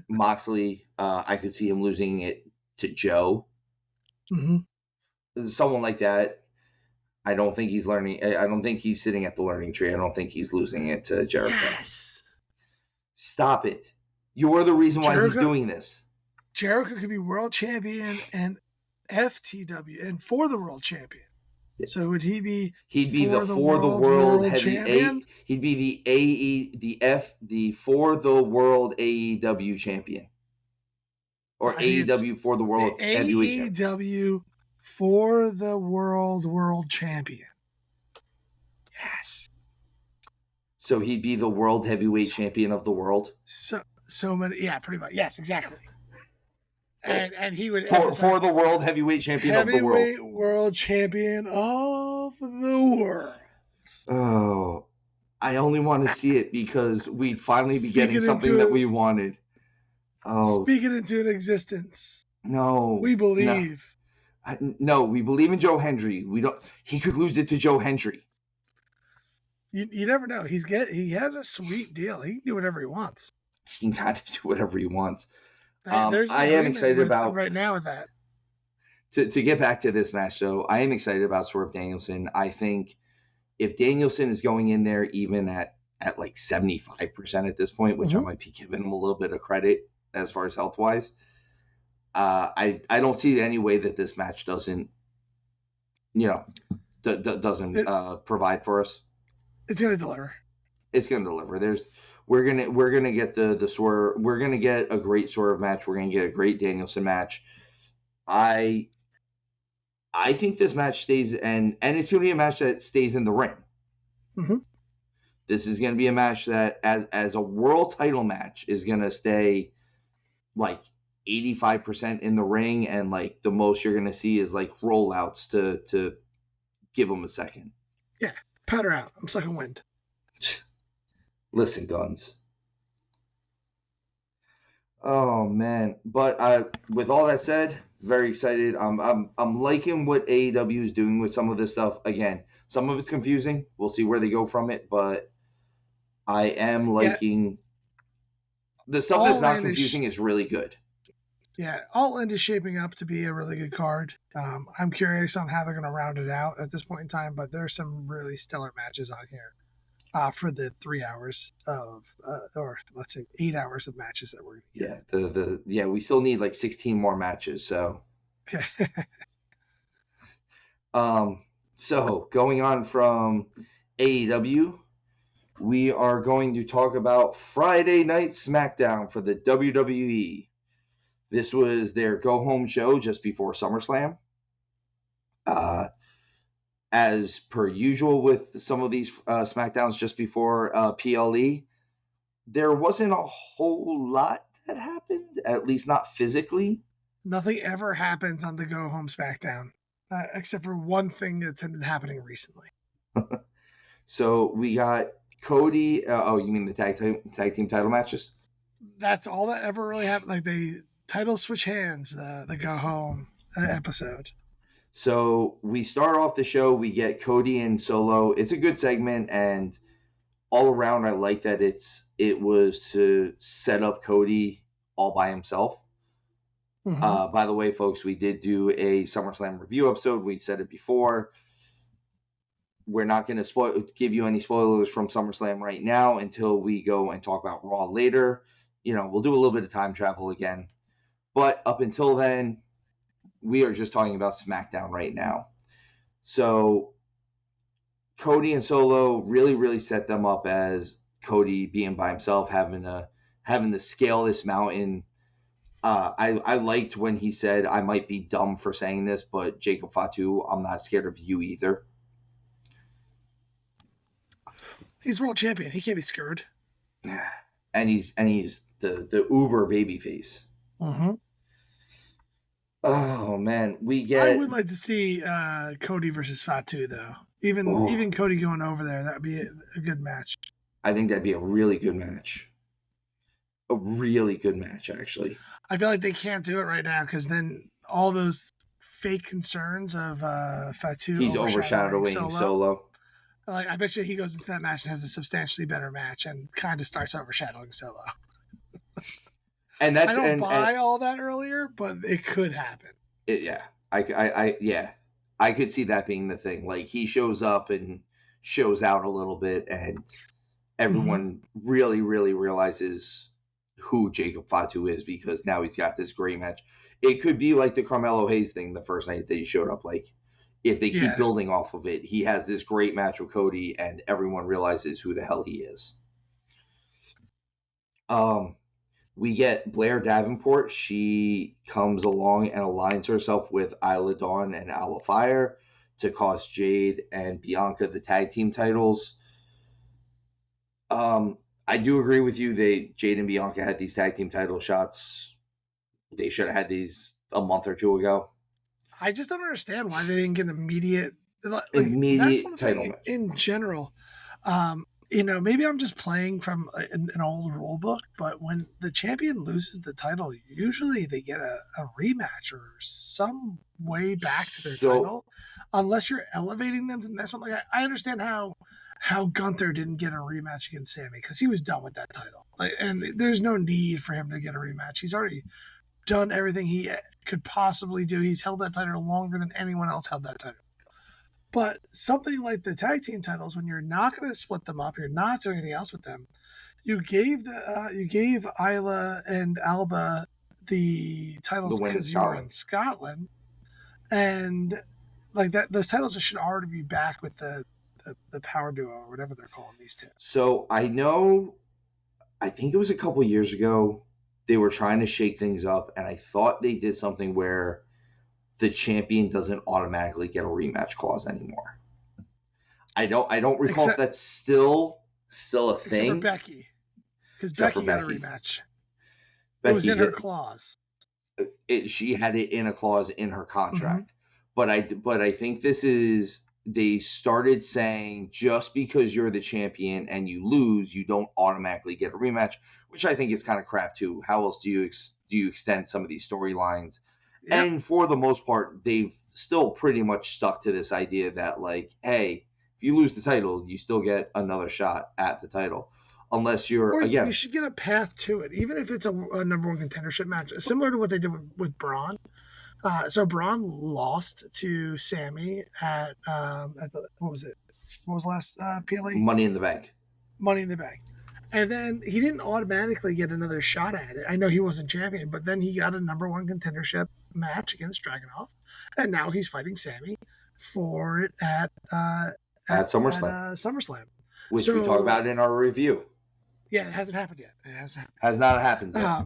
Moxley. I could see him losing it to Joe, Mm-hmm. someone like that. I don't think he's learning. I don't think he's sitting at the learning tree. I don't think he's losing it to Jericho. Yes. Stop it. You're the reason why he's doing this. Jericho could be world champion and FTW and for the world champion. So would he be? He'd be the for the world heavy champion? He'd be the for the world AEW champion, or AEW for the world heavyweight champion. AEW for the world champion. Yes. So he'd be the world heavyweight champion of the world. So many, yeah, pretty much. Yes, exactly. And he would for the world heavyweight champion of the world. Heavyweight world champion of the world. Oh, I only want to see it because we'd finally be getting something that we wanted. Oh, speak it into an existence. No, we believe. No, we believe in Joe Hendry. We don't. He could lose it to Joe Hendry. You never know. He has a sweet deal. He can do whatever he wants. He can kind of do whatever he wants. I am excited about right now with that. To get back to this match, though, I am excited about Swerve Danielson. I think if Danielson is going in there even at like 75% at this point, which I might be giving him a little bit of credit as far as health wise, I don't see any way that this match doesn't provide for us. It's gonna deliver. It's gonna deliver. We're gonna get the Swerve. We're gonna get a great Swerve match. We're gonna get a great Danielson match. I think this match stays and it's gonna be a match that stays in the ring. Mm-hmm. This is gonna be a match that as a world title match is gonna stay like 85% in the ring, and like the most you're gonna see is like rollouts to give them a second. Yeah, powder out. I'm sucking wind. Listen, Guns. Oh man, but with all that said, very excited. I'm liking what AEW is doing with some of this stuff. Again, some of it's confusing. We'll see where they go from it, but I am liking the stuff that's not confusing is really good. Yeah, All In is shaping up to be a really good card. I'm curious on how they're going to round it out at this point in time, but there's some really stellar matches on here. For the 3 hours of, or let's say 8 hours of matches that we're going to get. We still need like 16 more matches. So, so going on from AEW, we are going to talk about Friday Night SmackDown for the WWE. This was their go-home show just before SummerSlam. As per usual with some of these SmackDowns just before PLE, there wasn't a whole lot that happened, at least not physically. Nothing ever happens on the go-home SmackDown, except for one thing that's been happening recently. So we got Cody. You mean the tag team title matches? That's all that ever really happened. Like they title switch hands, the go-home episode. So we start off the show, we get Cody and Solo. It's a good segment, and all around I like that it was to set up Cody all by himself. Mm-hmm. By the way, folks, we did do a SummerSlam review episode. We said it before. We're not going to give you any spoilers from SummerSlam right now until we go and talk about Raw later. We'll do a little bit of time travel again. But up until then, we are just talking about SmackDown right now. So Cody and Solo really, really set them up as Cody being by himself, having to scale this mountain. I liked when he said, "I might be dumb for saying this, but Jacob Fatu, I'm not scared of you either." He's world champion. He can't be scared. And he's the uber babyface. Mm-hmm. Oh man, I would like to see Cody versus Fatu though. Even Cody going over there, that'd be a good match. I think that'd be a really good match. A really good match, actually. I feel like they can't do it right now because then all those fake concerns of Fatu. He's overshadowing Solo. Like I bet you he goes into that match and has a substantially better match and kind of starts overshadowing Solo. And that's I don't and buy all that earlier, but it could happen. yeah, yeah, I could see that being the thing. Like he shows up and shows out a little bit, and everyone really, really realizes who Jacob Fatu is because now he's got this great match. It could be like the Carmelo Hayes thing the first night that he showed up. Like if they keep building off of it, he has this great match with Cody, and everyone realizes who the hell he is. We get Blair Davenport. She comes along and aligns herself with Isla Dawn and Alba Fire to cost Jade and Bianca the tag team titles. I do agree with you. Jade and Bianca had these tag team title shots. They should have had these a month or two ago. I just don't understand why they didn't get immediate that's one title thing match. In general. Maybe I'm just playing from an old rule book, but when the champion loses the title, usually they get a rematch or some way back to their title, unless you're elevating them to the next one. Like I understand how Gunther didn't get a rematch against Sammy because he was done with that title. And there's no need for him to get a rematch. He's already done everything he could possibly do. He's held that title longer than anyone else held that title. But something like the tag team titles, when you're not going to split them up, you're not doing anything else with them. You gave Isla and Alba the titles because you were in Scotland, and like that, those titles should already be back with the power duo or whatever they're calling these two. So I think it was a couple years ago, they were trying to shake things up, and I thought they did something where the champion doesn't automatically get a rematch clause anymore. I don't recall if that's still a thing. Except for Becky, because Becky got a rematch. It was in her clause. She had it in a clause in her contract. Mm-hmm. But I think they started saying just because you're the champion and you lose, you don't automatically get a rematch, which I think is kind of crap too. How else do you extend some of these storylines? Yep. And for the most part, they've still pretty much stuck to this idea that, like, hey, if you lose the title, you still get another shot at the title. Unless you should get a path to it, even if it's a number one contendership match, similar to what they did with Braun. So Braun lost to Sammy at what was it? What was the last PLA? Money in the Bank. Money in the Bank. And then he didn't automatically get another shot at it. I know he wasn't champion, but then he got a number one contendership match against Dragunov, and now he's fighting Sammy for it at SummerSlam. SummerSlam, which we talk about in our review. Yeah, it hasn't happened yet. Has not happened yet.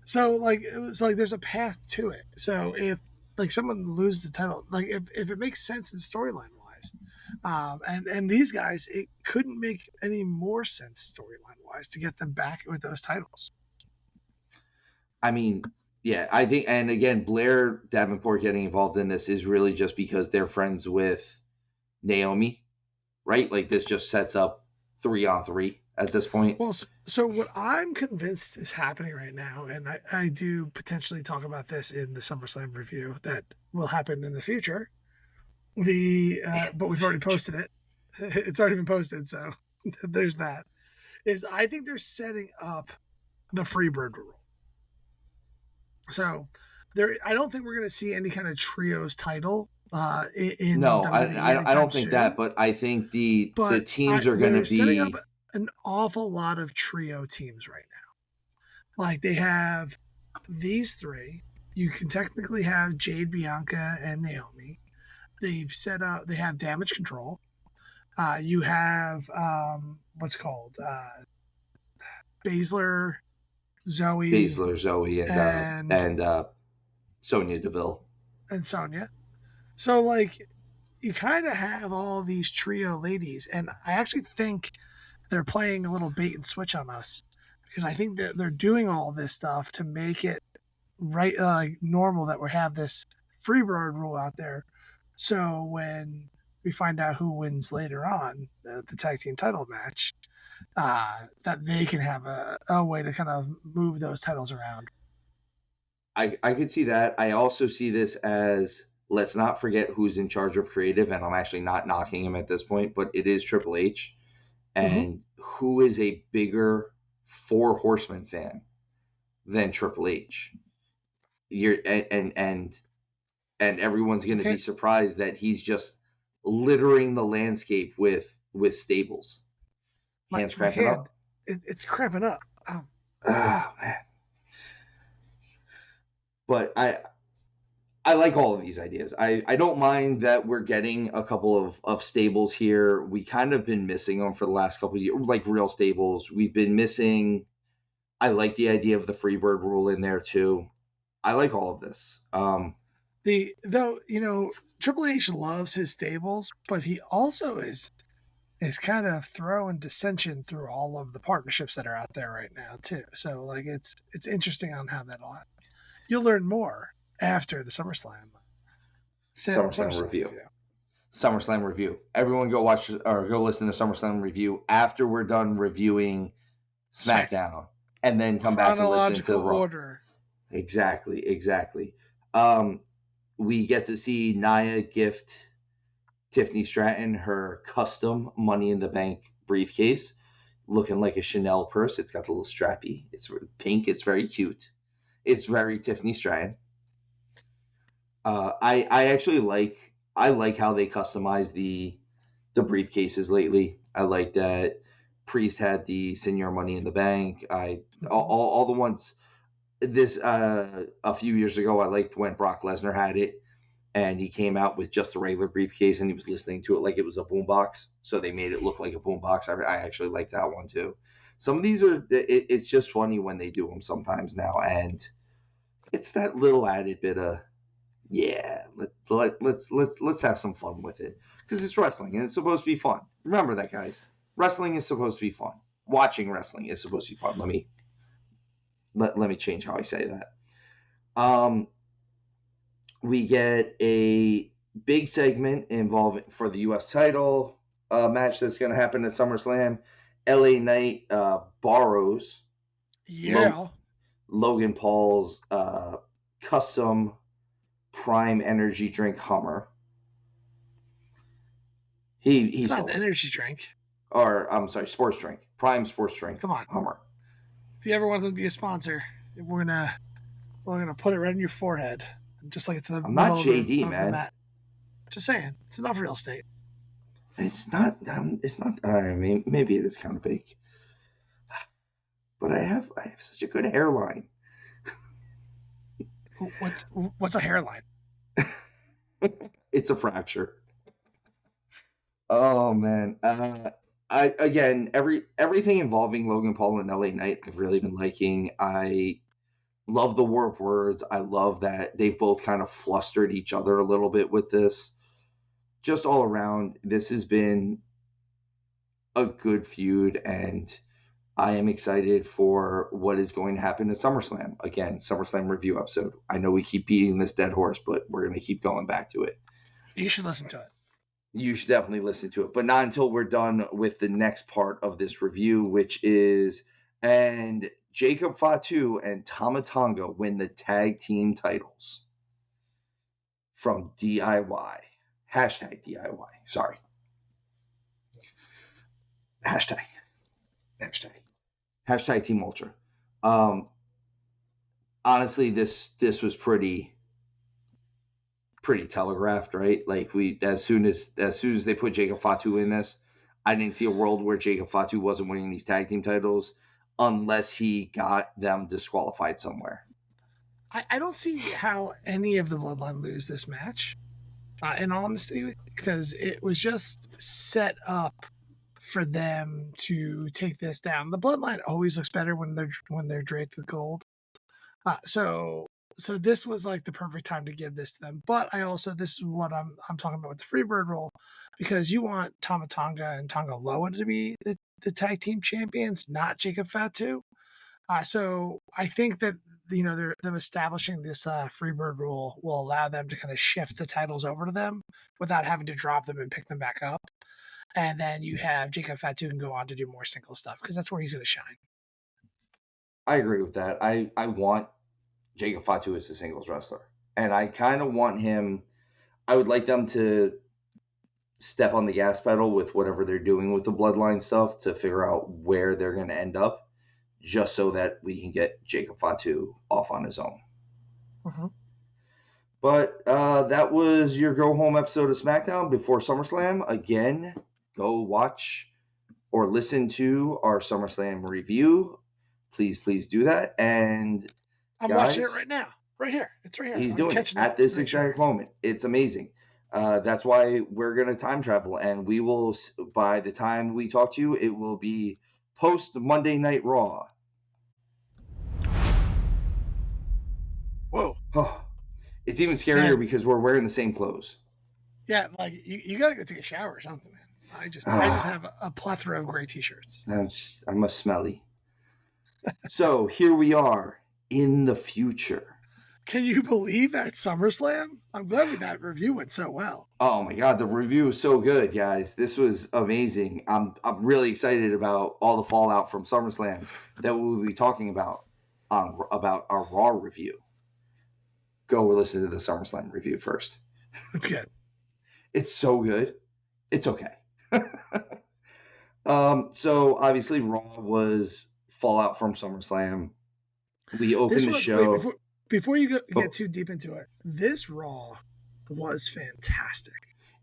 So like it was like there's a path to it. So if like someone loses the title, like if it makes sense in storyline wise, and these guys, it couldn't make any more sense storyline wise to get them back with those titles. I mean, yeah, I think, and again, Blair Davenport getting involved in this is really just because they're friends with Naomi, right? Like this just sets up 3-on-3 at this point. Well, so what I'm convinced is happening right now, and I do potentially talk about this in the SummerSlam review that will happen in the future. But we've already posted it. It's already been posted, so there's that. I think they're setting up the Freebird rule. So I don't think we're going to see any kind of trios title. No, I don't think that, but I think the teams are going to be setting up an awful lot of trio teams right now. Like they have these three. You can technically have Jade, Bianca, and Naomi. They've set up. They have Damage Control. You have what's called Baszler, Zoe, and Sonya Deville. And Sonya. So like you kind of have all these trio ladies, and I actually think they're playing a little bait and switch on us because I think that they're doing all this stuff to make it normal that we have this Freebird rule out there. So when we find out who wins later on the tag team title match, that they can have a way to kind of move those titles around. I could see that. I also see this as, let's not forget who's in charge of creative, and I'm actually not knocking him at this point, but it is Triple H. And who is a bigger Four Horsemen fan than Triple H. You're and everyone's going to be surprised that he's just littering the landscape with stables. Hands cramping up. It's cramping up. Oh man. But I like all of these ideas. I don't mind that we're getting a couple of stables here. We kind of been missing them for the last couple of years, like real stables. We've been missing. I like the idea of the Freebird rule in there too. I like all of this. Triple H loves his stables, but he also is kind of throwing dissension through all of the partnerships that are out there right now too. So like it's interesting on how that all happens. You'll learn more after the SummerSlam. SummerSlam review. SummerSlam review. Everyone go watch or go listen to SummerSlam review after we're done reviewing SmackDown. And then come back and listen to Raw. Order. Exactly. We get to see Nia gift Tiffany Stratton her custom Money in the Bank briefcase, looking like a Chanel purse. It's got a little strappy. It's pink. It's very cute. It's very Tiffany Stratton. I actually like how they customize the briefcases lately. I like that Priest had the Senior Money in the Bank. All the ones this a few years ago. I liked when Brock Lesnar had it, and he came out with just the regular briefcase, and he was listening to it like it was a boombox. So they made it look like a boombox. I actually like that one too. Some of these are it's just funny when they do them sometimes now, and it's that little added bit of let's have some fun with it because it's wrestling and it's supposed to be fun. Remember that, guys. Wrestling is supposed to be fun. Watching wrestling is supposed to be fun. Let me change how I say that. We get a big segment involving for the U.S. title match that's going to happen at SummerSlam. LA Knight borrows Logan Paul's custom Prime energy drink Hummer. He's not an energy drink. Or I'm sorry, sports drink. Prime sports drink. Come on, Hummer. If you ever want them to be a sponsor, we're gonna put it right in your forehead, just like it's the. I'm not JD, man. The just saying, it's enough real estate. It's not. I mean, maybe it is kind of big, but I have such a good hairline. What's a hairline? It's a fracture. Oh man. Everything involving Logan Paul and LA Knight I've really been liking. I love the war of words. I love that they've both kind of flustered each other a little bit with this. Just all around, this has been a good feud, and I am excited for what is going to happen at SummerSlam. Again, SummerSlam review episode. I know we keep beating this dead horse, but we're going to keep going back to it. You should listen to it. You should definitely listen to it, but not until we're done with the next part of this review, which is, and Jacob Fatu and Tama Tonga win the tag team titles from DIY. Hashtag DIY. Sorry. Hashtag Team Ultra. Honestly, this was pretty telegraphed, right? Like as soon as they put Jacob Fatu in this, I didn't see a world where Jacob Fatu wasn't winning these tag team titles unless he got them disqualified somewhere. I don't see how any of the Bloodline lose this match, in honesty, because it was just set up for them to take this down. The Bloodline always looks better when they're draped with gold. So this was like the perfect time to give this to them. But this is what I'm talking about with the Freebird rule, because you want Tama Tonga and Tonga Loa to be the tag team champions, not Jacob Fatu. So I think that them establishing this Freebird rule will allow them to kind of shift the titles over to them without having to drop them and pick them back up. And then you have Jacob Fatu can go on to do more single stuff because that's where he's going to shine. I agree with that. I want Jacob Fatu as a singles wrestler. And I kind of want him, I would like them to step on the gas pedal with whatever they're doing with the Bloodline stuff to figure out where they're going to end up. just so that we can get Jacob Fatu off on his own. Mm-hmm. But that was your go home episode of SmackDown before SummerSlam. Again, go watch or listen to our SummerSlam review. Please do that. And I'm watching it right now. Right here. It's right here. He's I'm doing it at this exact moment. It's amazing. That's why we're going to time travel. And we will, by the time we talk to you, it will be post Monday Night Raw. Whoa. Oh, it's even scarier because we're wearing the same clothes. Yeah, like you gotta go take a shower or something, man. I just have a plethora of gray t-shirts. I'm a smelly. So here we are in the future. Can you believe that SummerSlam? I'm glad that review went so well. Oh my God, the review was so good, guys. This was amazing. I'm really excited about all the fallout from SummerSlam that we'll be talking about our Raw review. Go listen to the SummerSlam review first. It's good. It's so good. It's okay. So obviously Raw was fallout from SummerSlam. We opened the show. Wait, before you get too deep into it, this Raw was fantastic.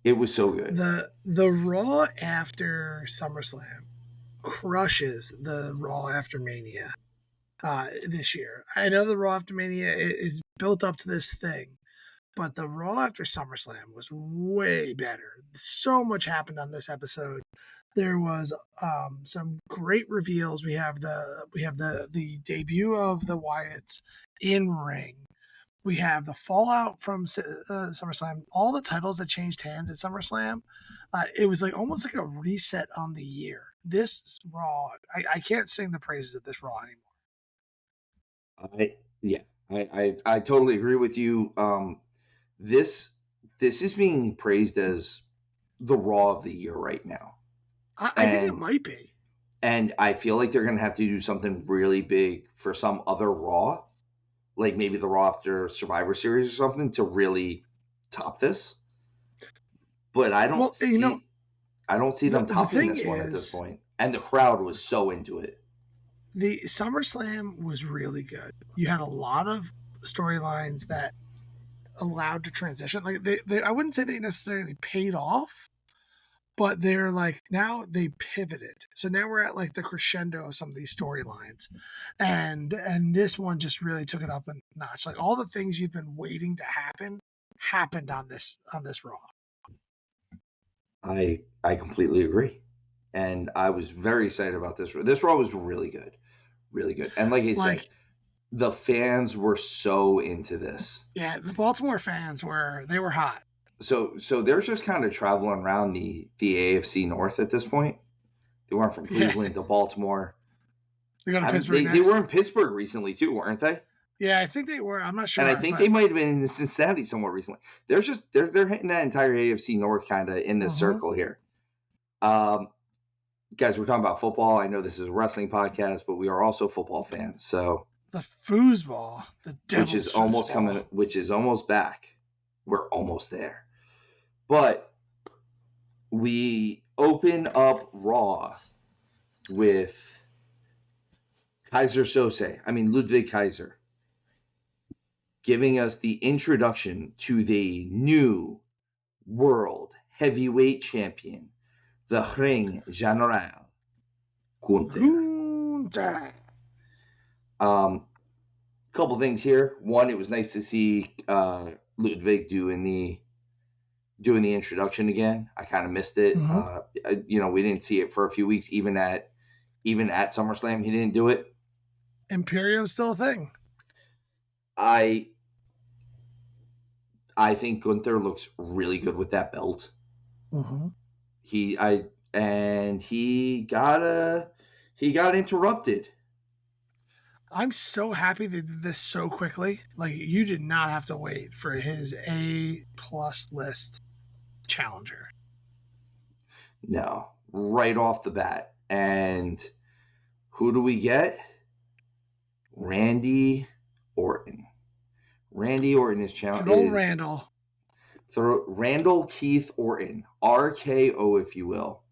It was so good. The Raw after SummerSlam crushes the Raw after Mania this year. I know the Raw after Mania is built up to this thing, but the Raw after SummerSlam was way better. So much happened on this episode. There was some great reveals. We have the debut of the Wyatts in ring. We have the fallout from SummerSlam. All the titles that changed hands at SummerSlam. It was like almost like a reset on the year. This Raw, I can't sing the praises of this Raw anymore. I totally agree with you. This is being praised as the Raw of the year right now. I think it might be. And I feel like they're going to have to do something really big for some other Raw, like maybe the Raw after Survivor Series or something, to really top this. But I don't see them topping this one at this point. And the crowd was so into it. The SummerSlam was really good. You had a lot of storylines that allowed to transition. Like they I wouldn't say they necessarily paid off, but they're like, now they pivoted. So now we're at like the crescendo of some of these storylines. And this one just really took it up a notch. Like all the things you've been waiting to happen happened on this Raw. I completely agree. And I was very excited about this. This Raw was really good. Really good. And like I said, the fans were so into this. Yeah, the Baltimore fans were hot. So they're just kind of traveling around the AFC North at this point. They weren't from Cleveland to Baltimore. They got to Pittsburgh. They were in Pittsburgh recently too, weren't they? Yeah, I think they were. I'm not sure. And I think they might have been in Cincinnati somewhat recently. They're hitting that entire AFC North kind of in this circle here. Guys, we're talking about football. I know this is a wrestling podcast, but we are also football fans. So the foosball, the devil's which is almost coming, which is almost back. We're almost there. But we open up Raw with Ludwig Kaiser, giving us the introduction to the new world heavyweight champion, the Ring General Gunther. Couple things here. One, it was nice to see Ludwig doing the introduction again. I kind of missed it. We didn't see it for a few weeks. Even at SummerSlam, he didn't do it. Imperium's still a thing. I think Gunther looks really good with that belt. Mm-hmm. He got interrupted. I'm so happy they did this so quickly. Like, you did not have to wait for his A+ list challenger. No, right off the bat. And who do we get? Randy Orton. Randy Orton is challenging. Good old Randall. Randall Keith Orton, RKO, if you will,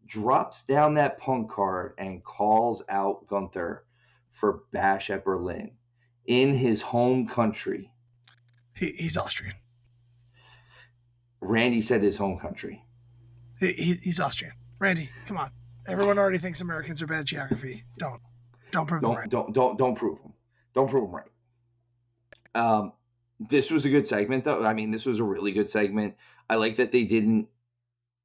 drops down that Punk card and calls out Gunther for Bash at Berlin in his home country. He's Austrian. Randy said his home country. He's Austrian. Randy, come on. Everyone already thinks Americans are bad at geography. Don't prove them right. Don't prove them. Don't prove them right. This was a good segment, though. I mean, this was a really good segment. I like that they didn't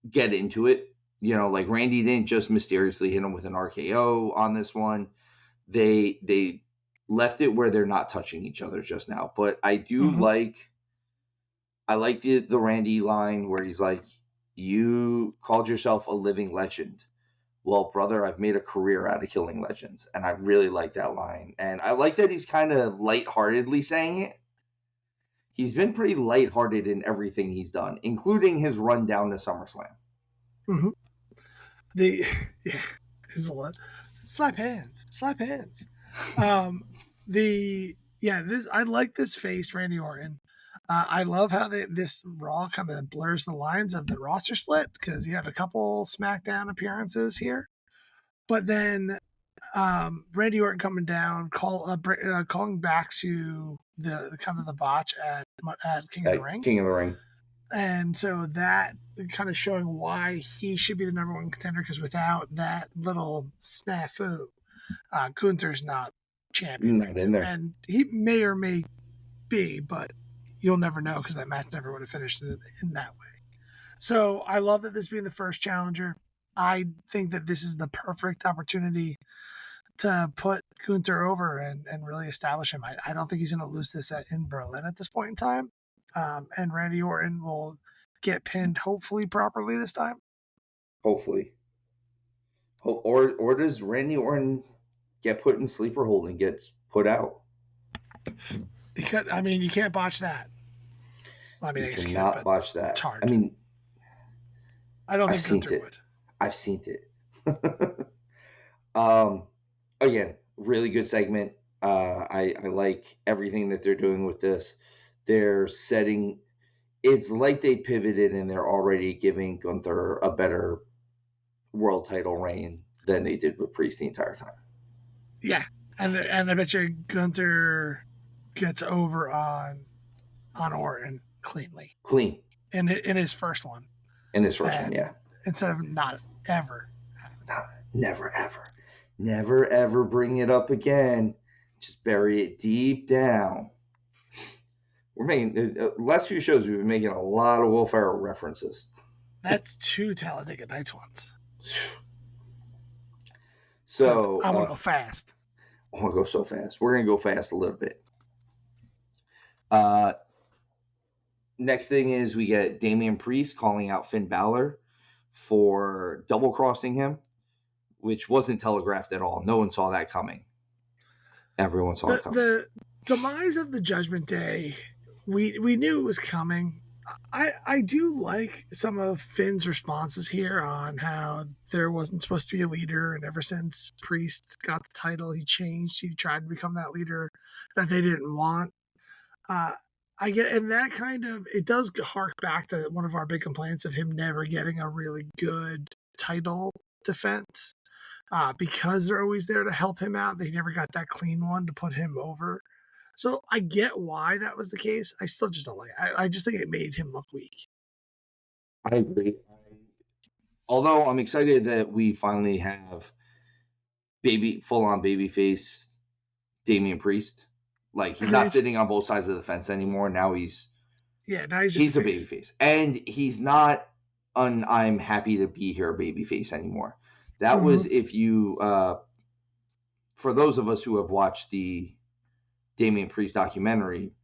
get into it. You know, like Randy didn't just mysteriously hit him with an RKO on this one. They left it where they're not touching each other just now. But I do like the Randy line where he's like, "You called yourself a living legend. Well, brother, I've made a career out of killing legends." And I really like that line. And I like that he's kind of lightheartedly saying it. He's been pretty lighthearted in everything he's done, including his run down to SummerSlam. Mm-hmm. Slap hands. I like this face, Randy Orton. I love how this Raw kind of blurs the lines of the roster split, because you had a couple SmackDown appearances here, but then Randy Orton coming down, calling back to the kind of the botch at King of the Ring. King of the Ring. And so that kind of showing why he should be the number one contender, because without that little snafu, Gunther's not champion. Not in there. And he may or may be, but you'll never know, because that match never would have finished in that way. So I love that this being the first challenger. I think that this is the perfect opportunity to put Gunther over and really establish him. I don't think he's going to lose this in Berlin at this point in time. And Randy Orton will get pinned, hopefully properly this time. Hopefully. Or does Randy Orton get put in sleeper hold and gets put out? You can't botch that. I mean, you cannot botch that. It's hard. I mean, I don't think Gunther would. I've seen it. Again, really good segment. I like everything that they're doing with this. They're setting. It's like they pivoted and they're already giving Gunther a better world title reign than they did with Priest the entire time. Yeah, and I bet you Gunther gets over on Orton cleanly. Clean. In his first one. In his first one, yeah. Instead of not ever. Never ever. Never ever bring it up again. Just bury it deep down. We're making last few shows. We've been making a lot of Will Ferrell references. That's 2 Talladega Nights ones. So I want to go fast. I want to go so fast. We're gonna go fast a little bit. Next thing is we get Damian Priest calling out Finn Balor for double crossing him, which wasn't telegraphed at all. No one saw that coming. Everyone saw it coming. The demise of the Judgment Day, we knew it was coming. I do like some of Finn's responses here on how there wasn't supposed to be a leader, and ever since Priest got the title, he changed. He tried to become that leader that they didn't want. I get, and that kind of, it does hark back to one of our big complaints of him never getting a really good title defense, because they're always there to help him out. They never got that clean one to put him over. So I get why that was the case. I still just don't like it. I just think it made him look weak. I agree. Although I'm excited that we finally have full-on babyface Damian Priest. Like, he's not sitting on both sides of the fence anymore. Now he's just a babyface. And he's not an I'm happy to be here babyface anymore. That was, if you, for those of us who have watched the Damian Priest documentary,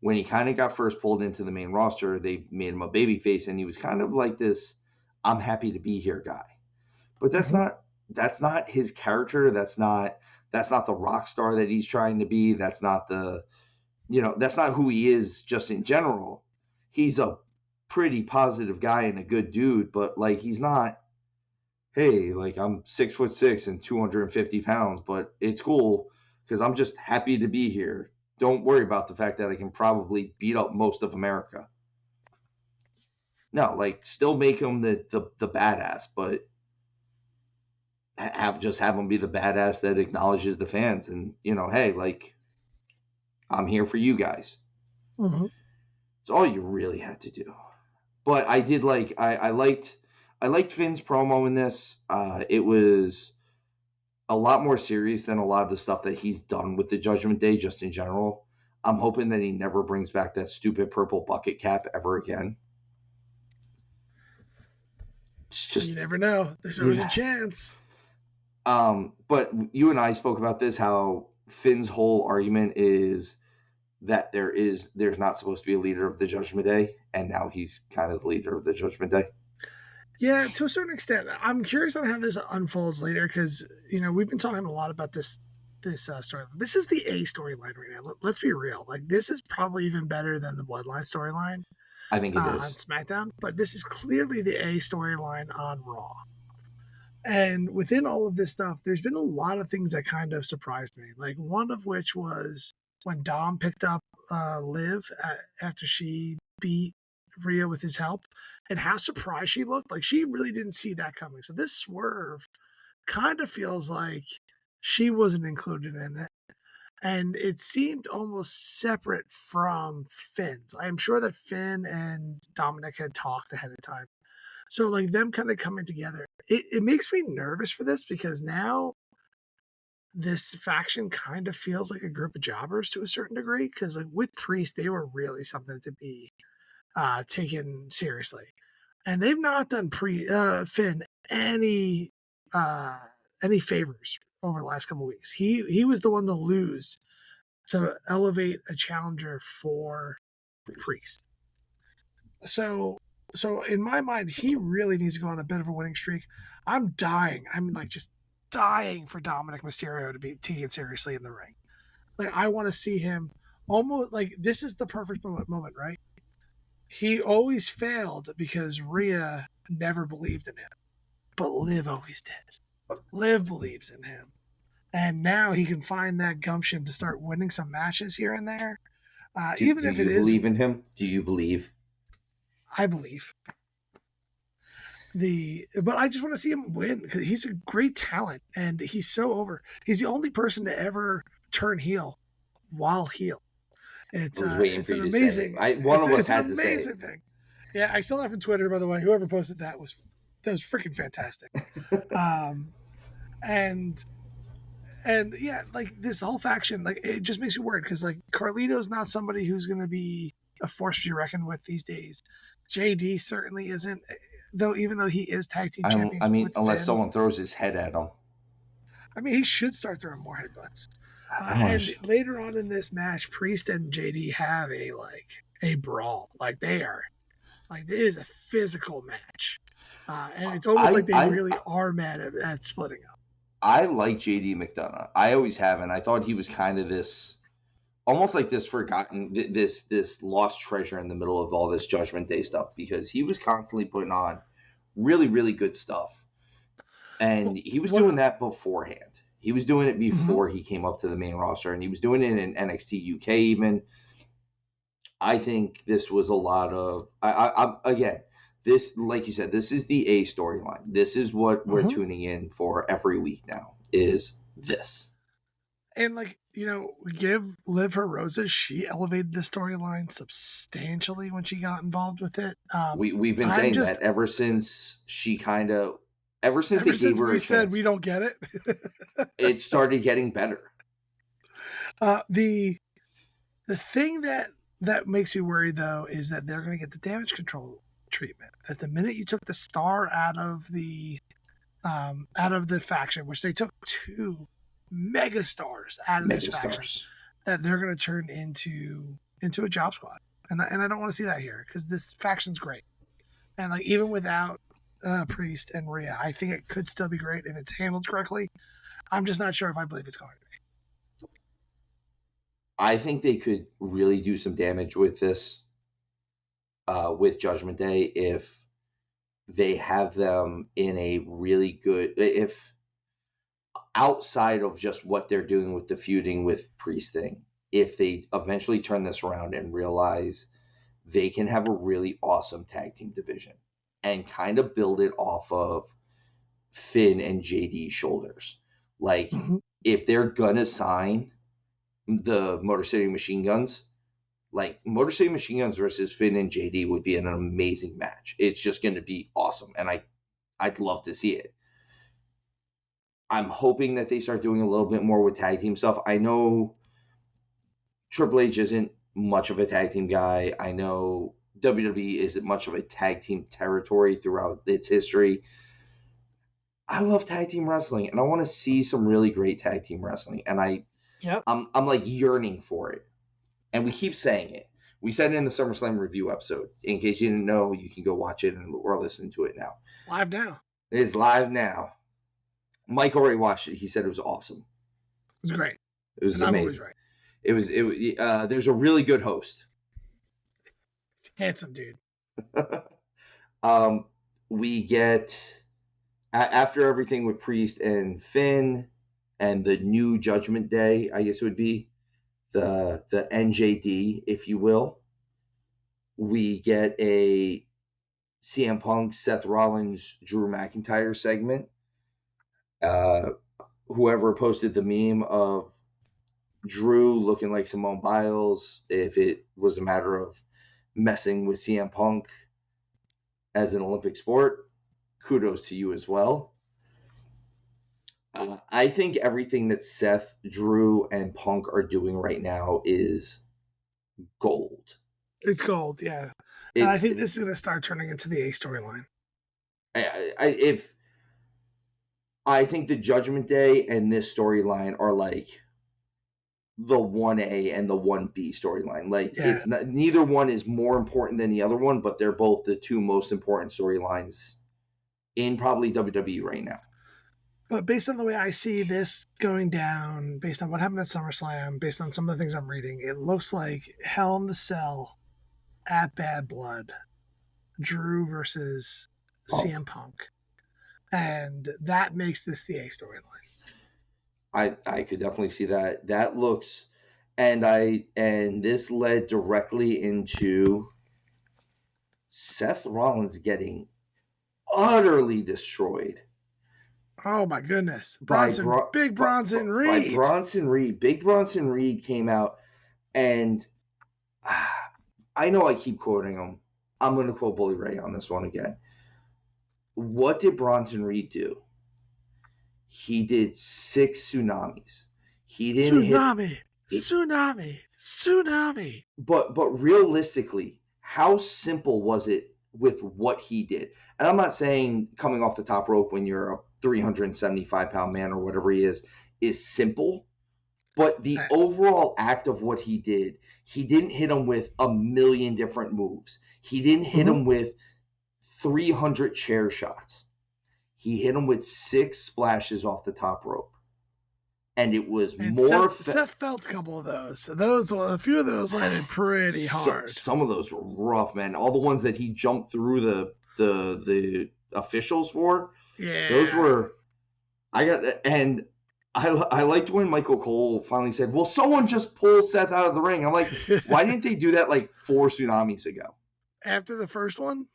when he kind of got first pulled into the main roster, they made him a babyface, and he was kind of like this I'm happy to be here guy. But that's not his character. That's not the rock star that he's trying to be. That's not that's not who he is just in general. He's a pretty positive guy and a good dude, but like, he's not, hey, like, I'm 6'6" and 250 pounds, but it's cool because I'm just happy to be here. Don't worry about the fact that I can probably beat up most of America. No, like, still make him the badass, but have them be the badass that acknowledges the fans, and hey, like, I'm here for you guys. Mm-hmm. It's all you really had to do. But I did like I liked Finn's promo in this. It was a lot more serious than a lot of the stuff that he's done with the Judgment Day, just in general. I'm hoping that he never brings back that stupid purple bucket cap ever again. It's just, you never know. There's always a chance. But you and I spoke about this, how Finn's whole argument is that there's not supposed to be a leader of the Judgment Day, and now he's kind of the leader of the Judgment Day. Yeah, to a certain extent. I'm curious on how this unfolds later, because we've been talking a lot about this story. This is the A storyline right now. Let's be real. Like, this is probably even better than the Bloodline storyline. I think it is on SmackDown, but this is clearly the A storyline on Raw. And within all of this stuff, there's been a lot of things that kind of surprised me. Like, one of which was when Dom picked up Liv after she beat Rhea with his help, and how surprised she looked. Like, she really didn't see that coming. So this swerve kind of feels like she wasn't included in it. And it seemed almost separate from Finn's. I'm sure that Finn and Dominic had talked ahead of time. So, like, them kind of coming together, it makes me nervous for this, because now this faction kind of feels like a group of jobbers to a certain degree. Because, like, with Priest, they were really something to be taken seriously, and they've not done Finn any favors over the last couple of weeks. He was the one to lose to elevate a challenger for Priest. So in my mind, he really needs to go on a bit of a winning streak. I'm dying. I'm like just dying for Dominic Mysterio to be taken seriously in the ring. Like, I want to see him almost like, this is the perfect moment, right? He always failed because Rhea never believed in him, but Liv always did. Liv believes in him, and now he can find that gumption to start winning some matches here and there. Even if it is, believe in him? Do you believe? I believe. But I just want to see him win, because he's a great talent and he's so over. He's the only person to ever turn heel while heel. It's an amazing. One of us had to say it. Thing. Yeah, I still have on Twitter, by the way. Whoever posted that was freaking fantastic. And yeah, like, this whole faction, like, it just makes me worried, because, like, Carlito's not somebody who's going to be a force to be reckoned with these days. JD certainly isn't, though. Even though he is tag team champion, I mean, unless someone throws his head at him. I mean, he should start throwing more headbutts. And later on in this match, Priest and JD have a brawl. Like, it is a physical match, and it's almost like they really are mad at splitting up. I like JD McDonough. I always have, and I thought he was kind of this, almost like this forgotten, this lost treasure in the middle of all this Judgment Day stuff, because he was constantly putting on really, really good stuff, and he was doing that beforehand. He was doing it before he came up to the main roster, and he was doing it in NXT UK even. I think this was a lot of, again, this, like you said, this is the A storyline. This is what we're tuning in for every week now, is this. And, like, give Liv her roses. She elevated the storyline substantially when she got involved with it. We've been saying that ever since she kind of, ever since they gave her a chance, said we don't get it, it started getting better. The thing that makes me worried, though, is that they're going to get the damage control treatment. At the minute you took the star out of the faction, which they took 2 mega stars out of this faction, that they're going to turn into a job squad, and I don't want to see that here, because this faction's great, and, like, even without Priest and Rhea, I think it could still be great if it's handled correctly. I'm just not sure if I believe it's going to be. I think they could really do some damage with this, with Judgment Day, if they have them in a really good, if outside of just what they're doing with the feuding with Priest thing, if they eventually turn this around and realize they can have a really awesome tag team division and kind of build it off of Finn and JD's shoulders. Like, Mhm. if they're gonna sign the Motor City Machine Guns, like Motor City Machine Guns versus Finn and JD would be an amazing match. It's just going to be awesome, and I'd love to see it. I'm hoping that they start doing a little bit more with tag team stuff. I know Triple H isn't much of a tag team guy. I know WWE isn't much of a tag team territory throughout its history. I love tag team wrestling, and I want to see some really great tag team wrestling, and Yep. I'm like yearning for it. And we keep saying it. We said it in the SummerSlam review episode. In case you didn't know, you can go watch it or listen to it now. Live now. It's live now. Mike already watched it. He said it was awesome. It's great. It was And I'm always amazing. right. There's a really good host. It's a handsome dude. We get after everything with Priest and Finn and the new Judgment Day, I guess it would be the NJD, if you will. We get a CM Punk, Seth Rollins, Drew McIntyre segment. Whoever posted the meme of Drew looking like Simone Biles, if it was a matter of messing with CM Punk as an Olympic sport, kudos to you as well. I think everything that Seth, Drew, and Punk are doing right now is gold. It's gold, yeah. And I think this is going to start turning into the A storyline. I think the Judgment Day and this storyline are like the 1A and the 1B storyline. Like, Yeah. it's not, neither one is more important than the other one, but they're both the two most important storylines in probably WWE right now. But based on the way I see this going down, based on what happened at SummerSlam, based on some of the things I'm reading, it looks like Hell in the Cell at Bad Blood, Drew versus CM Punk. And that makes this the A storyline. I could definitely see that. That looks, and this led directly into Seth Rollins getting utterly destroyed. Oh my goodness. Big Bronson Reed. By Bronson Reed. Big Bronson Reed came out, and I know I keep quoting him. I'm going to quote Bully Ray on this one again. What did Bronson Reed do? He did 6 tsunamis. He didn't Tsunami. But realistically, how simple was it with what he did? And I'm not saying coming off the top rope when you're a 375-pound man or whatever he is simple, but the overall act of what he did, he didn't hit him with a million different moves. He didn't hit him with 300 chair shots. He hit him with 6 splashes off the top rope. And it was more. Seth felt a couple of those. A few of those landed pretty hard. Some of those were rough, man. All the ones that he jumped through the officials for. Yeah, those were. I liked when Michael Cole finally said, "Well, someone just pulled Seth out of the ring." I'm like, why didn't they do that like 4 tsunamis ago? After the first one.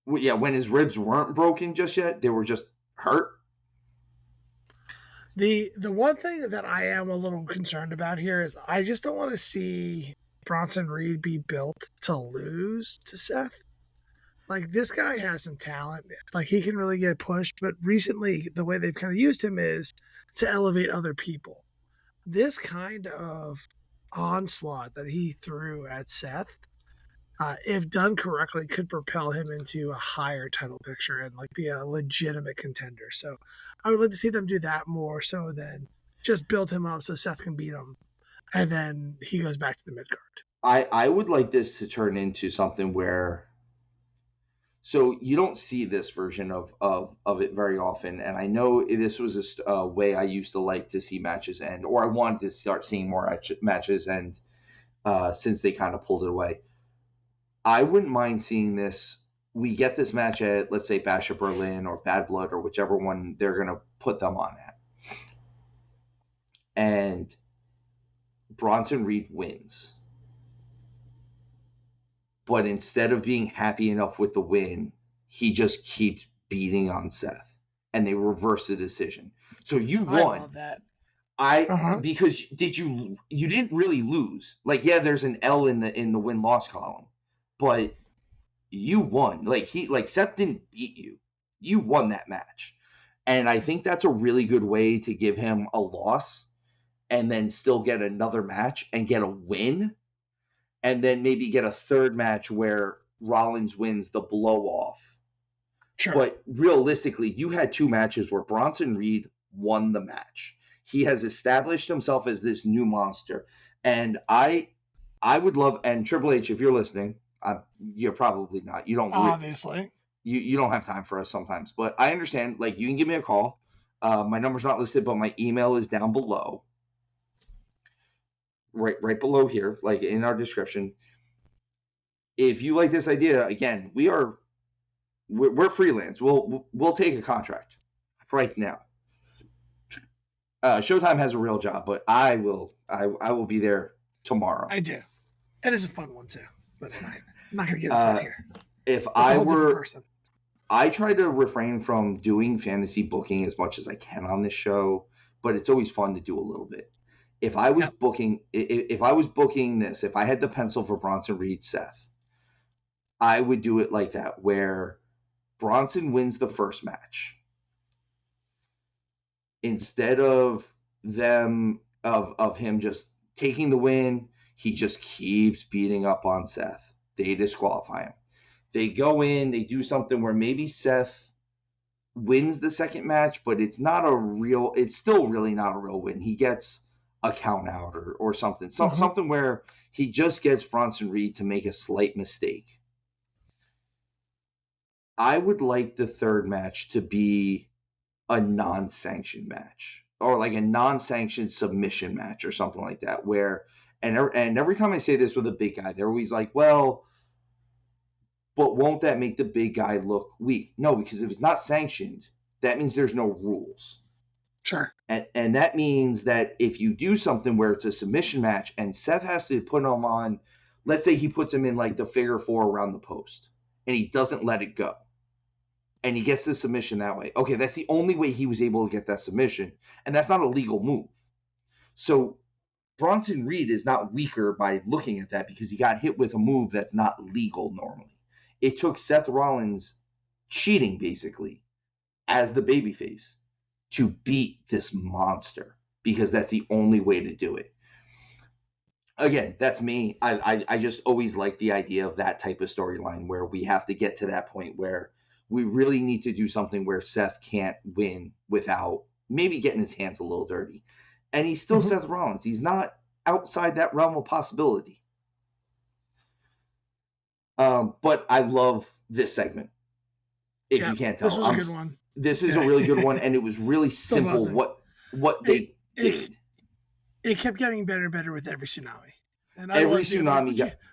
Well, yeah, when his ribs weren't broken just yet, they were just hurt. The one thing that I am a little concerned about here is I just don't want to see Bronson Reed be built to lose to Seth. Like, this guy has some talent. Like, he can really get pushed, but recently the way they've kind of used him is to elevate other people. This kind of onslaught that he threw at Seth, if done correctly, could propel him into a higher title picture and like be a legitimate contender. So I would like to see them do that more so than just build him up so Seth can beat him, and then he goes back to the mid card. I would like this to turn into something where, so you don't see this version of it very often, and I know this was a way I used to like to see matches end, or I wanted to start seeing more matches end since they kind of pulled it away. I wouldn't mind seeing this. We get this match at, let's say, Bash of Berlin or Bad Blood or whichever one they're going to put them on at. And Bronson Reed wins. But instead of being happy enough with the win, he just keeps beating on Seth. and they reversed the decision. So you I won. love that. Because you didn't really lose. Like, yeah, there's an L in the win-loss column, but you won. Like Seth didn't beat you. You won that match. And I think that's a really good way to give him a loss and then still get another match and get a win. And then maybe get a third match where Rollins wins the blow-off. Sure. But realistically, you had 2 matches where Bronson Reed won the match. He has established himself as this new monster. And I would love, and Triple H, if you're listening, you're probably not. You don't obviously. You don't have time for us sometimes, but I understand. Like, you can give me a call. My number's not listed, but my email is down below, right below here, like in our description. If you like this idea, again, we're freelance. We'll take a contract right now. Showtime has a real job, but I will be there tomorrow. I do. It is a fun one too, but I'm not going to get into that here. If That's a whole different person. I try to refrain from doing fantasy booking as much as I can on this show, but it's always fun to do a little bit. If I was booking this, if I had the pencil for Bronson Reed Seth, I would do it like that, where Bronson wins the first match. Instead of him just taking the win, he just keeps beating up on Seth. They disqualify him. They go in, they do something where maybe Seth wins the second match, but it's still really not a real win. He gets a count out or something. Something where he just gets Bronson Reed to make a slight mistake. I would like the third match to be a non-sanctioned match, or like a non-sanctioned submission match or something like that, where and every time I say this with a big guy, they're always like, well, but won't that make the big guy look weak? No, because if it's not sanctioned, that means there's no rules. Sure. And that means that if you do something where it's a submission match and Seth has to put him on, let's say he puts him in like the figure 4 around the post and he doesn't let it go, and he gets the submission that way. Okay, that's the only way he was able to get that submission, and that's not a legal move. So Bronson Reed is not weaker by looking at that because he got hit with a move that's not legal normally. It took Seth Rollins cheating, basically, as the babyface to beat this monster, because that's the only way to do it. Again, that's me. I just always like the idea of that type of storyline where we have to get to that point where we really need to do something where Seth can't win without maybe getting his hands a little dirty. And he's still Seth Rollins. He's not outside that realm of possibility. But I love this segment. If you can't tell. This was a good one. This is a really good one, and it was really simple what they did. It kept getting better and better with every tsunami. And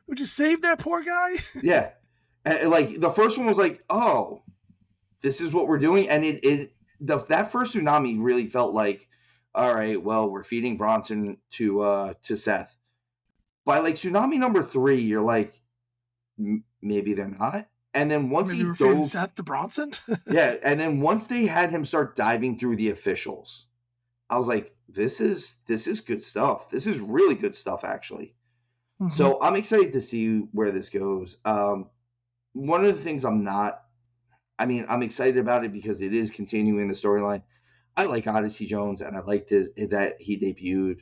would you save that poor guy? Yeah. And like the first one was like, oh, this is what we're doing, and that first tsunami really felt like, all right, well, we're feeding Bronson to Seth. By like tsunami number 3, you're like, maybe they're not. And then once he dove Seth to Bronson, yeah, and then once they had him start diving through the officials, I was like, this is good stuff. This is really good stuff, actually. So I'm excited to see where this goes. One of the things I'm I'm excited about it because it is continuing the storyline. I like Odyssey Jones, and I like that he debuted.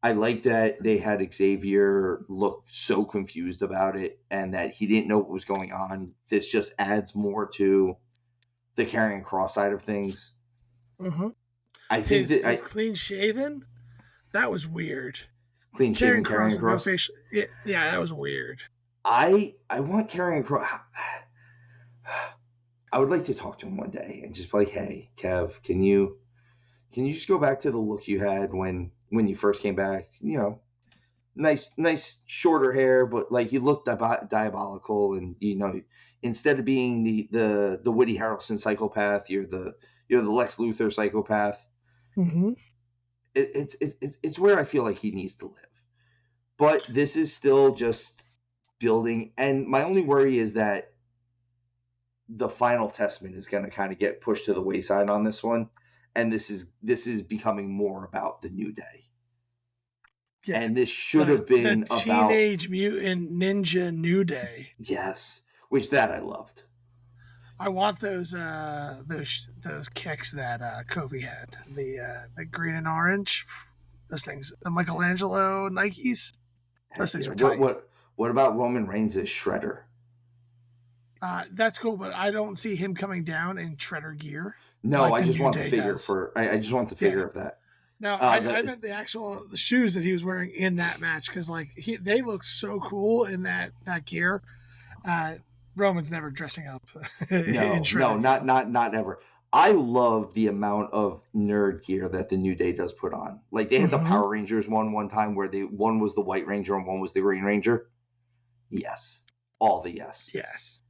I like that they had Xavier look so confused about it and that he didn't know what was going on. This just adds more to the Karrion Kross side of things. I think his clean shaven, that was weird. Clean shaven Karrion Kross. No yeah, that was weird. I want Karrion Kross. I would like to talk to him one day and just be like, hey, Kev, can you just go back to the look you had when you first came back? You know, nice shorter hair, but like you looked diabolical, and you know, instead of being the Woody Harrelson psychopath, you're the Lex Luthor psychopath. It's where I feel like he needs to live. But this is still just building, and my only worry is that the Final Testament is going to kind of get pushed to the wayside on this one, and this is becoming more about the New Day. Yeah, And this should have the been about Teenage Mutant Ninja New Day. yes, which that I loved. I want those kicks that Kofi had. The green and orange. Those things. The Michelangelo Nikes. Those things were tight. What about Roman Reigns as Shredder? That's cool, but I don't see him coming down in Shredder gear. No, like I just want the figure I just want the figure of that. No, I meant the shoes that he was wearing in that match because like they look so cool in that gear. Roman's never dressing up. No, not ever. I love the amount of nerd gear that the New Day does put on. Like they had the Power Rangers one time where one was the White Ranger and one was the Green Ranger. Yes, all the yes. Yes.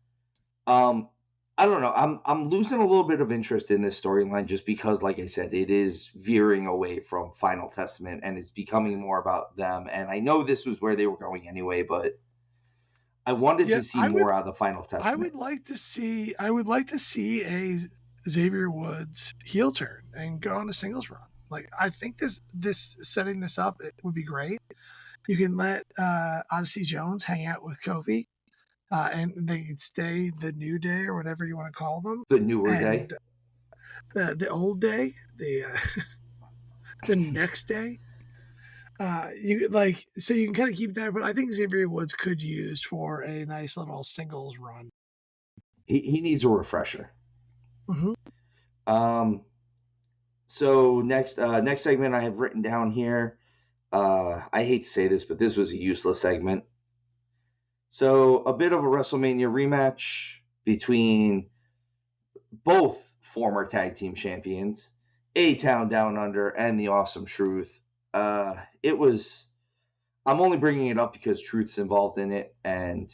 I don't know. I'm losing a little bit of interest in this storyline just because, like I said, it is veering away from Final Testament and it's becoming more about them. And I know this was where they were going anyway, but I wanted to see more out of the Final Testament. I would like to see a Xavier Woods heel turn and go on a singles run. Like I think this setting this up, it would be great. You can let Odyssey Jones hang out with Kofi. And they could stay the New Day or whatever you want to call them. The newer day. The old day. The the next day. So you can kind of keep that, but I think Xavier Woods could use for a nice little singles run. He needs a refresher. Mm-hmm. So next segment I have written down here. I hate to say this, but this was a useless segment. So a bit of a WrestleMania rematch between both former tag team champions, A-Town Down Under and the Awesome Truth. It was. I'm only bringing it up because Truth's involved in it, and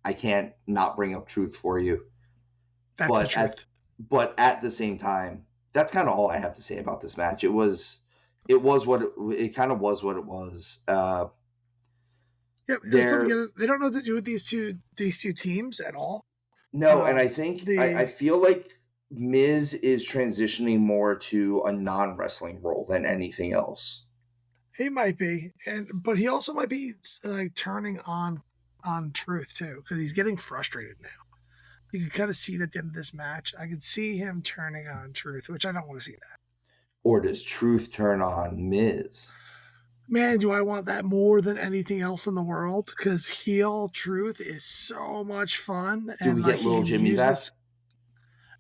I can't not bring up Truth for you. That's the truth. But at the same time, that's kind of all I have to say about this match. It kind of was what it was. Yeah, they don't know what to do with these two teams at all. No, and I think I feel like Miz is transitioning more to a non-wrestling role than anything else. He might be, but he also might be like turning on Truth too, because he's getting frustrated now. You can kind of see it at the end of this match. I could see him turning on Truth, which I don't want to see that. Or does Truth turn on Miz? Man, do I want that more than anything else in the world? Because heel Truth is so much fun. Do we get little Jimmy back?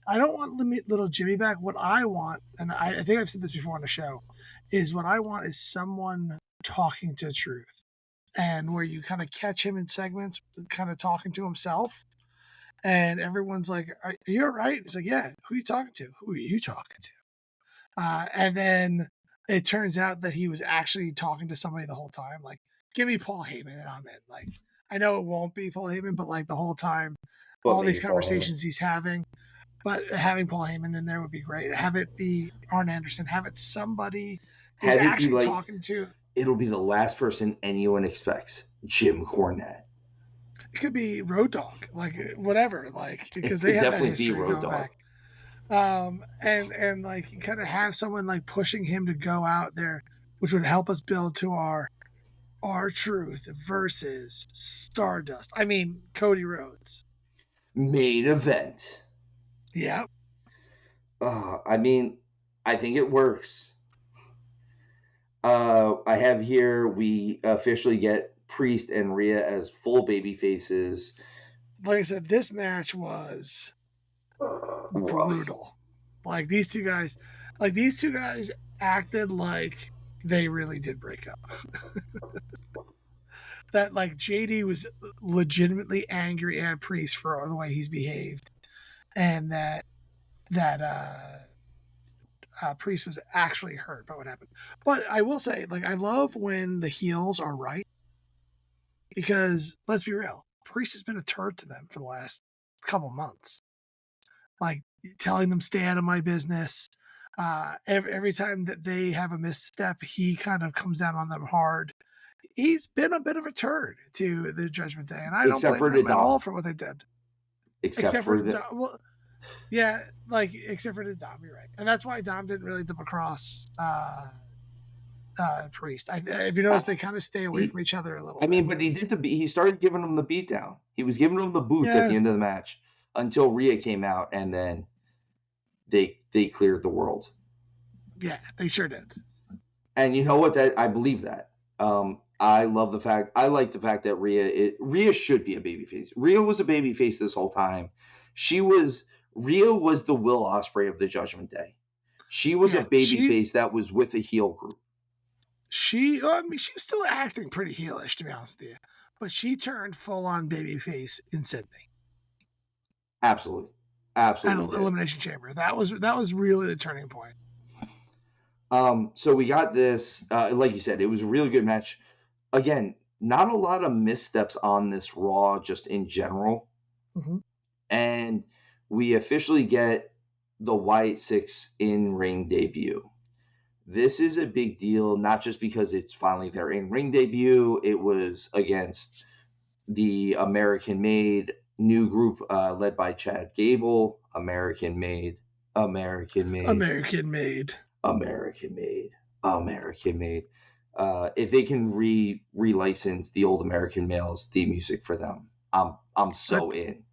I don't want little Jimmy back. What I want, and I think I've said this before on the show, is what I want is someone talking to Truth. And where you kind of catch him in segments, kind of talking to himself. And everyone's like, are you all right? He's like, yeah, who are you talking to? Who are you talking to? And then it turns out that he was actually talking to somebody the whole time. Like, give me Paul Heyman and I'm in. Like, I know it won't be Paul Heyman, but like the whole time, all these conversations he's having, but having Paul Heyman in there would be great. Have it be Arn Anderson. Have it somebody who's actually talking to. It'll be the last person anyone expects. Jim Cornette. It could be Road Dogg, like whatever, like because they have that history going back. And like you kind of have someone like pushing him to go out there, which would help us build to our Truth versus Stardust. I mean Cody Rhodes. Main event. Yeah. I mean, I think it works. I have here we officially get Priest and Rhea as full baby faces. Like I said, this match was brutal. Like these two guys acted like they really did break up. That like JD was legitimately angry at Priest for the way he's behaved, and that Priest was actually hurt by what happened. But I will say, like, I love when the heels are right, because let's be real, Priest has been a turd to them for the last couple months. Like telling them stay out of my business. Every time that they have a misstep, he kind of comes down on them hard. He's been a bit of a turd to the Judgment Day, and I don't blame them at all for what they did. except except for for the. Dom, well, yeah, like except for the Dom. You're right, and that's why Dom didn't really double cross Priest. If you notice, they kind of stay away He, from each other a little I bit. mean, but he did he started giving him the beatdown. He was giving him the boots at Yeah, the end of the match until Rhea came out, and then they cleared the world. yeah, they sure did. And you know what? That I believe that. I love the fact. I like the fact that Rhea should be a babyface. Rhea was a babyface this whole time. Rhea was the Will Ospreay of the Judgment Day. She was a Yeah, babyface that was with a heel group. I mean, she was still acting pretty heelish, to be honest with you, but she turned full on babyface in Sydney Absolutely, at absolutely did. Elimination Chamber. That was really the turning point. So we got this. Like you said, it was a really good match. Again, not a lot of missteps on this Raw, just in general. Mm-hmm. And we officially get the Wyatt Six in-ring debut. This is a big deal, not just because it's finally their in-ring debut. It was against the American-made new group led by Chad Gable. American-made, American-made, American-made, American-made, American-made. If they can relicense the old American Males theme music for them, I'm so in.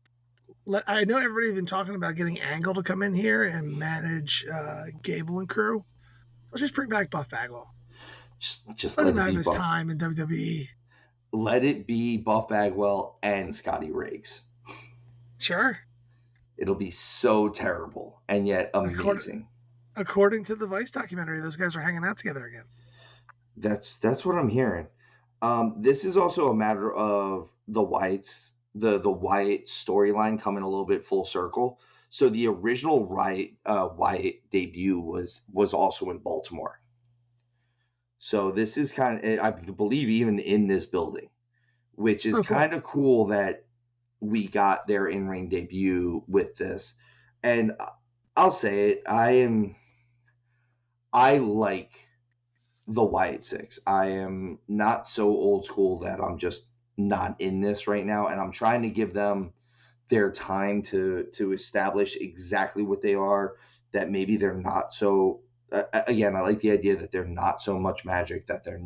I know everybody's been talking about getting Angle to come in here and manage Gable and crew. Let's just bring back Buff Bagwell. Just Let let him it have be his time in WWE. Let it be Buff Bagwell and Scotty Riggs. Sure. It'll be so terrible and yet amazing. According to the Vice documentary, those guys are hanging out together again. That's what I'm hearing. This is also a matter of the Wyatts, the Wyatt storyline coming a little bit full circle. So the original Wyatt debut was also in Baltimore. So this is kind of, I believe, even in this building, which is kind of cool that we got their in-ring debut with this. And I'll say it, I like the Wyatt Six. I am not so old school that I'm just not in this right now, and I'm trying to give them their time to establish exactly what they are. That maybe they're not so. Again, I like the idea that they're not so much magic. That they're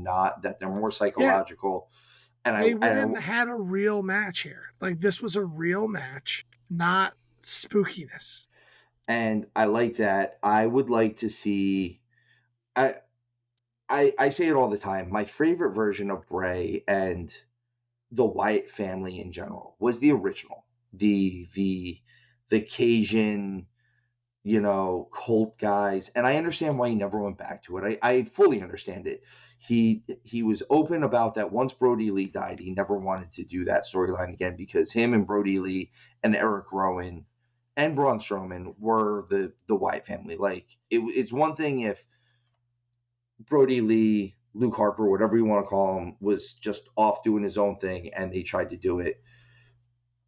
more psychological. Yeah. And they went and had a real match here. Like, this was a real match, not spookiness. And I like that. I would like to see. I say it all the time. My favorite version of Bray and the Wyatt family in general was the original, the Cajun, cult guys. And I understand why he never went back to it. I fully understand it. He was open about that. Once Brody Lee died, he never wanted to do that storyline again, because him and Brody Lee and Eric Rowan and Braun Strowman were the Wyatt family. Like, it's one thing if Brody Lee, Luke Harper, whatever you want to call him, was just off doing his own thing and they tried to do it.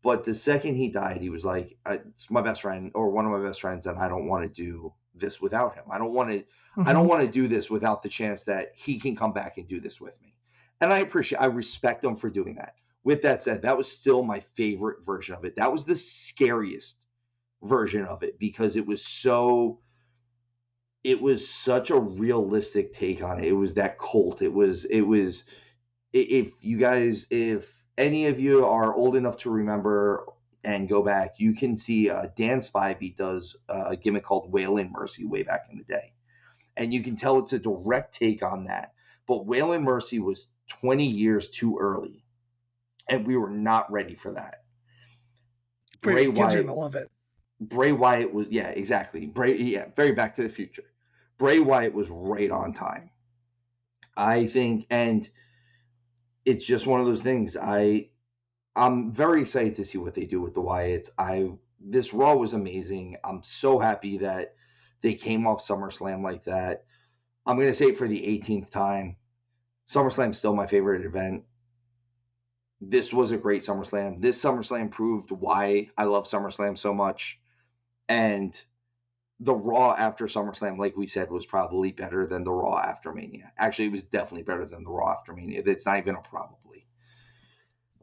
But the second he died, he was like, it's my best friend, or one of my best friends, and I don't want to do this without him. I don't want to do this without the chance that he can come back and do this with me. And I respect him for doing that. With that said, that was still my favorite version of it. That was the scariest version of it, because it was such a realistic take on it. It was that cult. If any of you are old enough to remember and go back, you can see Dan Spivey does a gimmick called Waylon Mercy way back in the day. And you can tell it's a direct take on that. But Waylon Mercy was 20 years too early. And we were not ready for that. Bray Wyatt, I love it. Bray Wyatt was, yeah, exactly. Very Back to the Future. Bray Wyatt was right on time, I think, and it's just one of those things. I'm very excited to see what they do with the Wyatts. This Raw was amazing. I'm so happy that they came off SummerSlam like that. I'm going to say it for the 18th time. SummerSlam's still my favorite event. This was a great SummerSlam. This SummerSlam proved why I love SummerSlam so much. And the Raw after SummerSlam, like we said, was probably better than the Raw after Mania. Actually, it was definitely better than the Raw after Mania. That's not even a probably.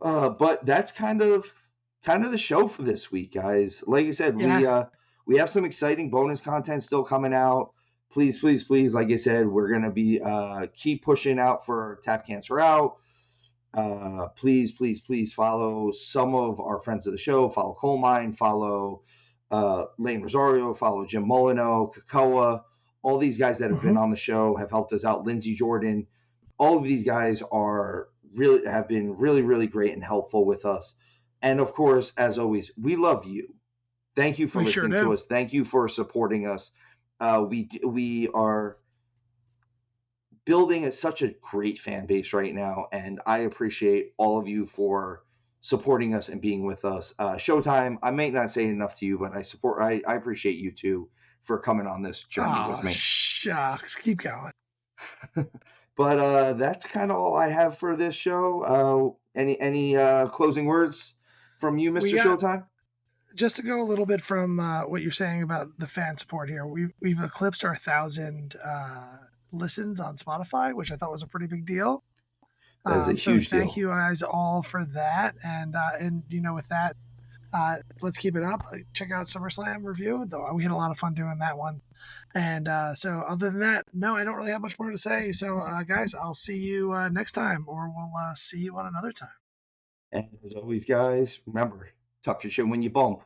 But that's kind of kind of the show for this week, guys. Like I said, Yeah. we have some exciting bonus content still coming out. Please, please, please, like I said, we're gonna be keep pushing out for Tap Cancer Out. Please, please, please follow some of our friends of the show. Follow Coal Mine, follow Lane Rosario, follow Jim Molino, Kakoa. All these guys that have been Hmm. on the show have helped us out. Lindsey Jordan. All of these guys have been really, really great and helpful with us. And of course, as always, we love you. Thank you for We sure listening to do. us. Thank you for supporting us. We are building such a great fan base right now, and I appreciate all of you for supporting us and being with us. Showtime, I may not say enough to you, but I appreciate you too for coming on this journey with Oh, me. shucks. Keep going. But that's kind of all I have for this show. Any closing words from you, We Mr. got Showtime? just to go a little bit from what you're saying about the fan support here. We've eclipsed our 1,000 listens on Spotify, which I thought was a pretty big deal. That is a So huge thank deal. you guys all for that, and with that, let's keep it up. Check out SummerSlam review. Though we had a lot of fun doing that one. And so, other than that, no, I don't really have much more to say. So, guys, I'll see you next time, or we'll see you on another time. And as always, guys, remember, tuck your chin when you bump.